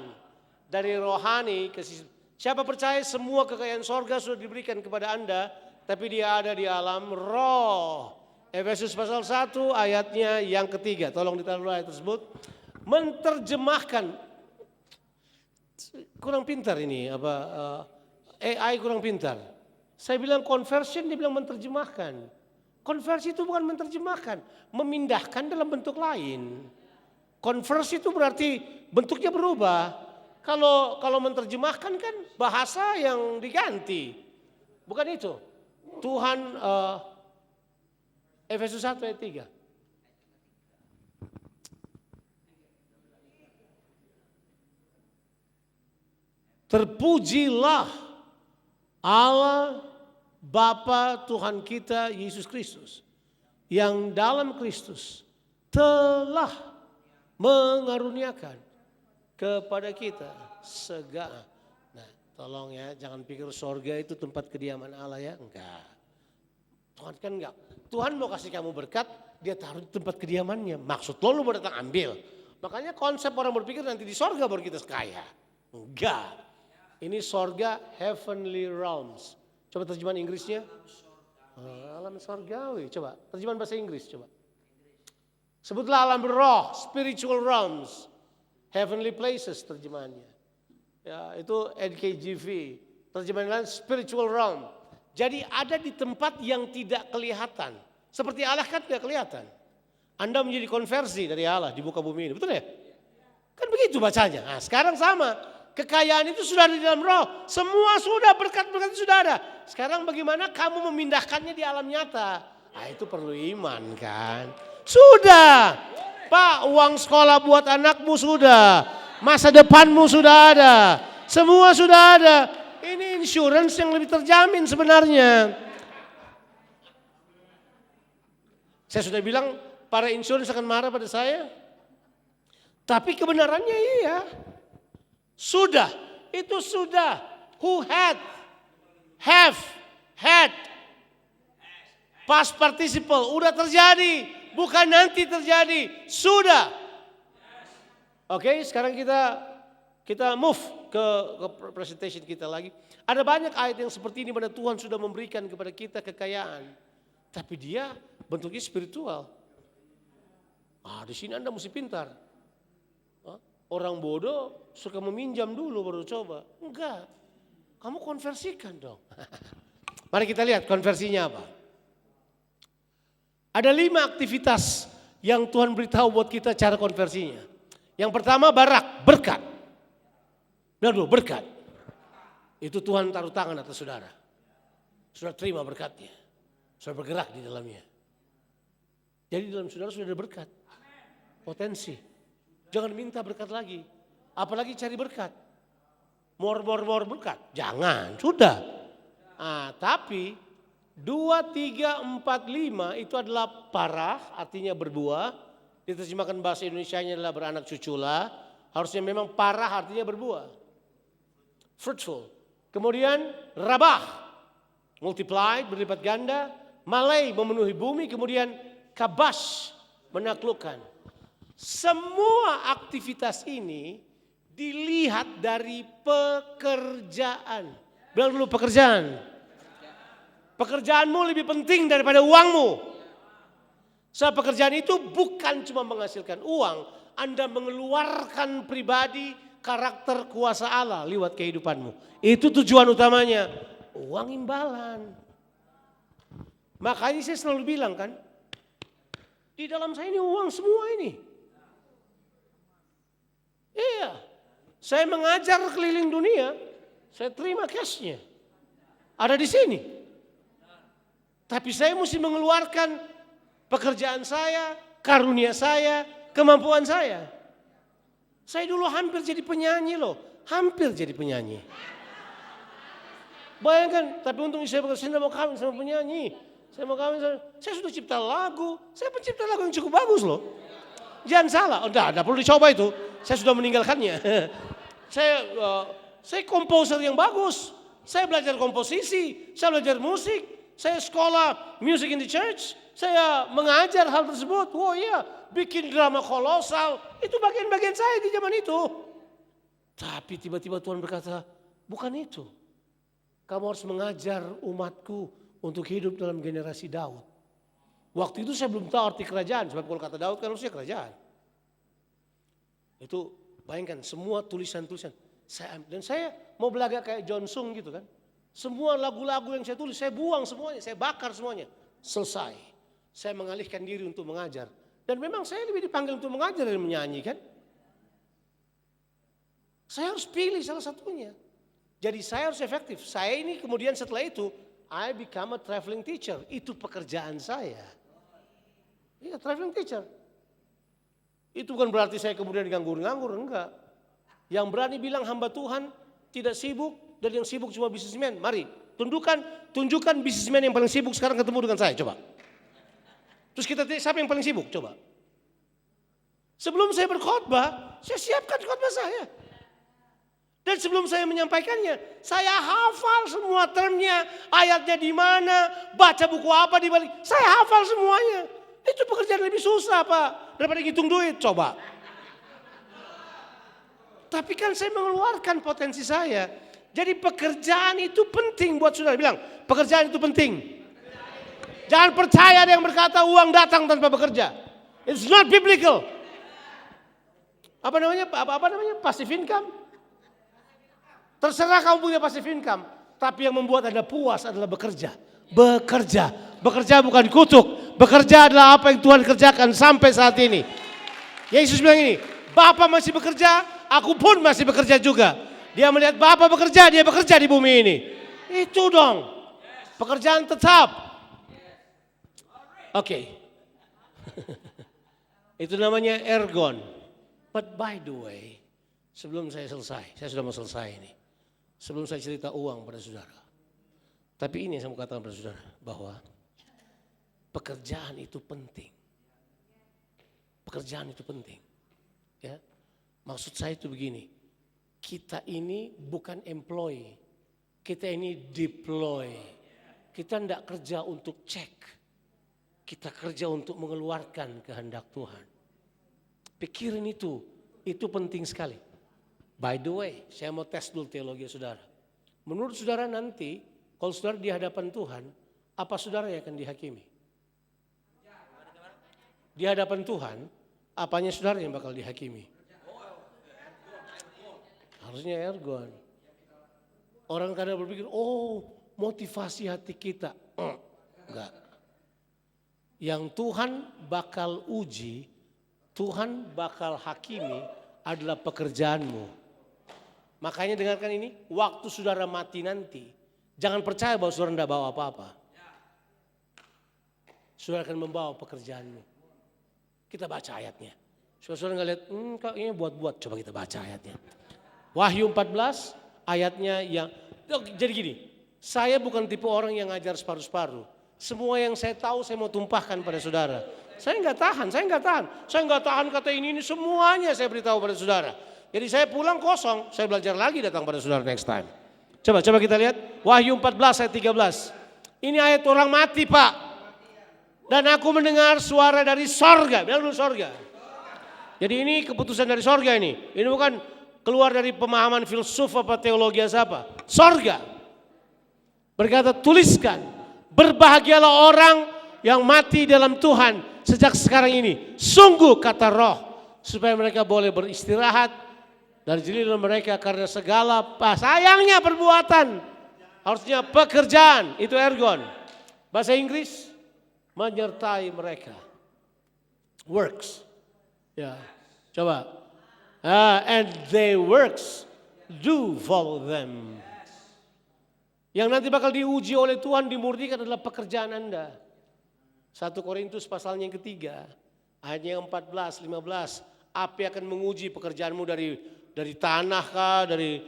dari rohani ke siapa percaya semua kekayaan sorga sudah diberikan kepada Anda, tapi dia ada di alam roh. Efesus pasal 1 ayatnya yang ketiga, tolong ditaruh ayat tersebut. Menerjemahkan. Kurang pintar ini AI kurang pintar. Saya bilang conversion, dia bilang menerjemahkan. Konversi itu bukan menerjemahkan, memindahkan dalam bentuk lain. Konversi itu berarti bentuknya berubah. Kalau menerjemahkan kan bahasa yang diganti. Bukan itu. Tuhan Efesus 1 ayat 3. Terpujilah Allah Bapa Tuhan kita Yesus Kristus yang dalam Kristus telah mengaruniakan kepada kita segala. Nah, tolong ya, jangan pikir sorga itu tempat kediaman Allah ya, enggak. Tuhan kan enggak. Tuhan mau kasih kamu berkat, dia taruh di tempat kediamannya. Maksud lo mau datang ambil. Makanya konsep orang berpikir nanti di sorga baru kita kaya. Enggak. Ini sorga, heavenly realms. Coba terjemahan Inggrisnya. Alam sorgawi. Coba terjemahan bahasa Inggris coba. Sebutlah alam roh, spiritual realms. Heavenly places terjemahannya. Ya, itu NKJV. Terjemahan lain spiritual realm. Jadi ada di tempat yang tidak kelihatan. Seperti Allah kan tidak kelihatan. Anda menjadi konversi dari Allah di muka bumi ini. Betul ya? Kan begitu bacanya. Nah, sekarang sama. Kekayaan itu sudah ada di dalam roh. Semua sudah, berkat-berkat itu sudah ada. Sekarang bagaimana kamu memindahkannya di alam nyata? Nah, itu perlu iman kan. Sudah. Pak, uang sekolah buat anakmu sudah. Masa depanmu sudah ada. Semua sudah ada. Ini insurance yang lebih terjamin sebenarnya. Saya sudah bilang para insurance akan marah pada saya. Tapi kebenarannya iya. Sudah, itu sudah. Who had, have, had. Past participle, udah terjadi. Bukan nanti terjadi, sudah. Oke, sekarang kita move ke presentation kita lagi. Ada banyak ayat yang seperti ini mana Tuhan sudah memberikan kepada kita kekayaan. Tapi dia bentuknya spiritual. Di sini Anda mesti pintar. Orang bodoh suka meminjam dulu baru coba. Enggak, kamu konversikan dong. Mari kita lihat konversinya apa. Ada 5 aktivitas yang Tuhan beritahu buat kita cara konversinya. Yang pertama berkat. Bilang dulu berkat. Itu Tuhan taruh tangan atas saudara. Saudara terima berkatnya. Saudara bergerak di dalamnya. Jadi dalam saudara sudah ada berkat. Potensi. Jangan minta berkat lagi. Apalagi cari berkat. More berkat. Jangan, sudah. Tapi 2, 3, 4, 5 itu adalah parah, artinya berbuah. Diterjemahkan bahasa Indonesianya adalah beranak cuculah. Harusnya memang parah artinya berbuah. Fruitful. Kemudian rabah, multiplied, berlipat ganda. Malai, memenuhi bumi. Kemudian kabas, menaklukkan. Semua aktivitas ini dilihat dari pekerjaan. Bilang dulu pekerjaan. Pekerjaanmu lebih penting daripada uangmu. Sebab pekerjaan itu bukan cuma menghasilkan uang. Anda mengeluarkan pribadi, karakter, kuasa Allah lewat kehidupanmu. Itu tujuan utamanya. Uang imbalan. Makanya saya selalu bilang kan. Di dalam saya ini uang semua ini. Iya, saya mengajar keliling dunia, saya terima cashnya. Ada di sini. Tapi saya mesti mengeluarkan pekerjaan saya, karunia saya, kemampuan saya. Saya dulu hampir jadi penyanyi loh, hampir jadi penyanyi. Bayangkan, tapi untung saya tidak mau kawin sama penyanyi. Saya mau kawin, saya sudah cipta lagu, saya pencipta lagu yang cukup bagus loh. Jangan salah, udah perlu dicoba itu. Saya sudah meninggalkannya. Saya komposer yang bagus. Saya belajar komposisi, saya belajar musik, saya sekolah music in the church. Saya mengajar hal tersebut. Oh iya, bikin drama kolosal. Itu bagian-bagian saya di zaman itu. Tapi tiba-tiba Tuhan berkata, bukan itu. Kamu harus mengajar umatku untuk hidup dalam generasi Daud. Waktu itu saya belum tahu arti kerajaan. Sebab kalau kata Daud kan harusnya kerajaan. Itu bayangkan semua tulisan-tulisan. Dan saya mau belajar kayak John Sung gitu kan. Semua lagu-lagu yang saya tulis saya buang semuanya. Saya bakar semuanya. Selesai. Saya mengalihkan diri untuk mengajar. Dan memang saya lebih dipanggil untuk mengajar dan menyanyi kan. Saya harus pilih salah satunya. Jadi saya harus efektif. Saya ini kemudian setelah itu I become a traveling teacher. Itu pekerjaan saya. Iya, traveling teacher. Itu bukan berarti saya kemudian nganggur-nganggur, enggak. Yang berani bilang hamba Tuhan tidak sibuk dan yang sibuk cuma bisnismen. Mari, tunjukkan bisnismen yang paling sibuk sekarang ketemu dengan saya, coba. Terus kita siapa yang paling sibuk, coba. Sebelum saya berkhotbah, saya siapkan khotbah saya. Dan sebelum saya menyampaikannya, saya hafal semua termnya, ayatnya di mana, baca buku apa di balik. Saya hafal semuanya. Itu pekerjaan lebih susah Pak, daripada ngitung duit, coba. Tapi kan saya mengeluarkan potensi saya. Jadi pekerjaan itu penting buat saudara. Bilang, pekerjaan itu penting. Jangan percaya ada yang berkata uang datang tanpa bekerja. It's not biblical. Apa namanya? Passive income. Terserah kamu punya passive income. Tapi yang membuat Anda puas adalah bekerja. Bekerja bukan kutuk. Bekerja adalah apa yang Tuhan kerjakan sampai saat ini. Yesus bilang ini, Bapa masih bekerja, aku pun masih bekerja juga. Dia melihat Bapa bekerja, dia bekerja di bumi ini. Itu dong. Pekerjaan tetap. Oke. Itu namanya ergon. But by the way, sebelum saya selesai, saya sudah mau selesai ini. Sebelum saya cerita uang pada saudara. Tapi ini yang saya mau katakan pada saudara, bahwa pekerjaan itu penting. Pekerjaan itu penting. Ya. Maksud saya itu begini. Kita ini bukan employee. Kita ini deploy. Kita tidak kerja untuk cek. Kita kerja untuk mengeluarkan kehendak Tuhan. Pikirin itu penting sekali. By the way, saya mau tes dulu teologi saudara. Menurut saudara nanti, kalau saudara di hadapan Tuhan, apa saudara yang akan dihakimi? Di hadapan Tuhan, apanya saudara yang bakal dihakimi? Harusnya ergon. Orang kadang berpikir, oh motivasi hati kita. Enggak. Yang Tuhan bakal uji, Tuhan bakal hakimi adalah pekerjaanmu. Makanya dengarkan ini, waktu saudara mati nanti, jangan percaya bahwa saudara tidak bawa apa-apa. Saudara akan membawa pekerjaanmu. Kita baca ayatnya. Saudara nggak lihat, kok ini buat-buat, coba kita baca ayatnya. Wahyu 14 ayatnya yang, jadi gini, saya bukan tipe orang yang ngajar separuh-separuh. Semua yang saya tahu saya mau tumpahkan pada saudara. Saya nggak tahan kata ini semuanya saya beritahu pada saudara. Jadi saya pulang kosong, saya belajar lagi datang pada saudara next time. Coba kita lihat Wahyu 14 ayat 13. Ini ayat orang mati Pak. Dan aku mendengar suara dari sorga, bilang dulu sorga. Jadi ini keputusan dari sorga ini. Ini bukan keluar dari pemahaman filsuf apa teologi apa. Sorga. Berkata tuliskan, berbahagialah orang yang mati dalam Tuhan sejak sekarang ini. Sungguh kata roh, supaya mereka boleh beristirahat dari jeliran mereka karena segala sayangnya perbuatan. Harusnya pekerjaan, itu ergon. Bahasa Inggris, menyertai mereka. Works. Ya, coba. And they works do follow them. Yang nanti bakal diuji oleh Tuhan, dimurnikan adalah pekerjaan Anda. 1 Korintus pasalnya yang ketiga, ayatnya yang 14, 15. Api akan menguji pekerjaanmu dari tanah kah, dari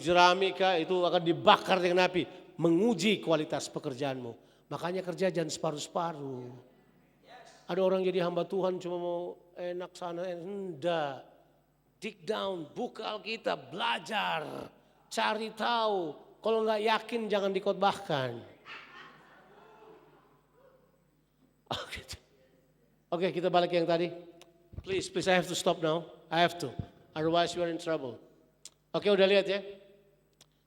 jerami kah, itu akan dibakar dengan api. Menguji kualitas pekerjaanmu. Makanya kerja jangan separuh-separuh. Ada orang jadi hamba Tuhan cuma mau enak sana, enggak. Dig down, buka Alkitab, belajar, cari tahu. Kalau nggak yakin jangan dikhotbahkan. Oke, kita balik yang tadi. Please, I have to stop now. I have to. Otherwise you are in trouble. Oke, udah lihat ya.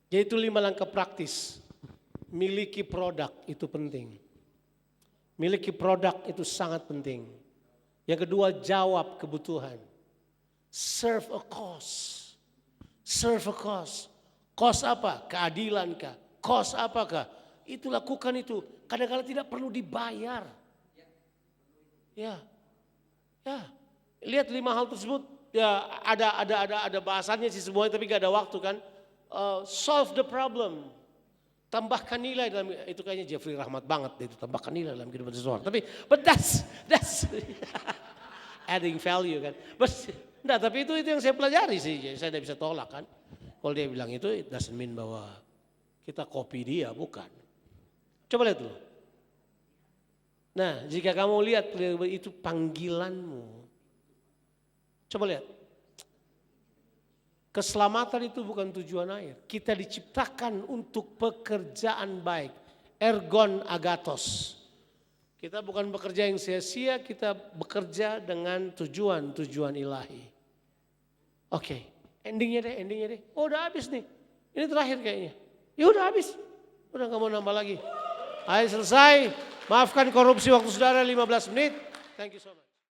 Jadi itu 5 langkah praktis. Miliki produk itu penting. Miliki produk itu sangat penting. Yang kedua, jawab kebutuhan. Serve a cause. Serve a cause. Cause apa? Keadilan kah? Cause apakah? Itu lakukan itu. Kadang-kadang tidak perlu dibayar. Ya. Lihat 5 hal tersebut. Ya ada bahasannya sih semuanya, tapi gak ada waktu kan. Solve the problem. Tambahkan nilai dalam, itu kayaknya Jeffrey Rahmat banget itu, tambahkan nilai dalam kehidupan seseorang. But that's adding value kan. Tapi itu yang saya pelajari sih, saya tidak bisa tolak kan. Kalau dia bilang itu, it doesn't mean bahwa kita copy dia, bukan. Coba lihat dulu. Nah, jika kamu lihat itu panggilanmu. Coba lihat. Keselamatan itu bukan tujuan akhir. Kita diciptakan untuk pekerjaan baik. Ergon agathos. Kita bukan bekerja yang sia-sia, kita bekerja dengan tujuan ilahi. Oke. Endingnya deh. Oh udah habis nih. Ini terakhir kayaknya. Ya udah habis. Udah gak mau nambah lagi. Ayo selesai. Maafkan korupsi waktu saudara 15 menit. Thank you so much.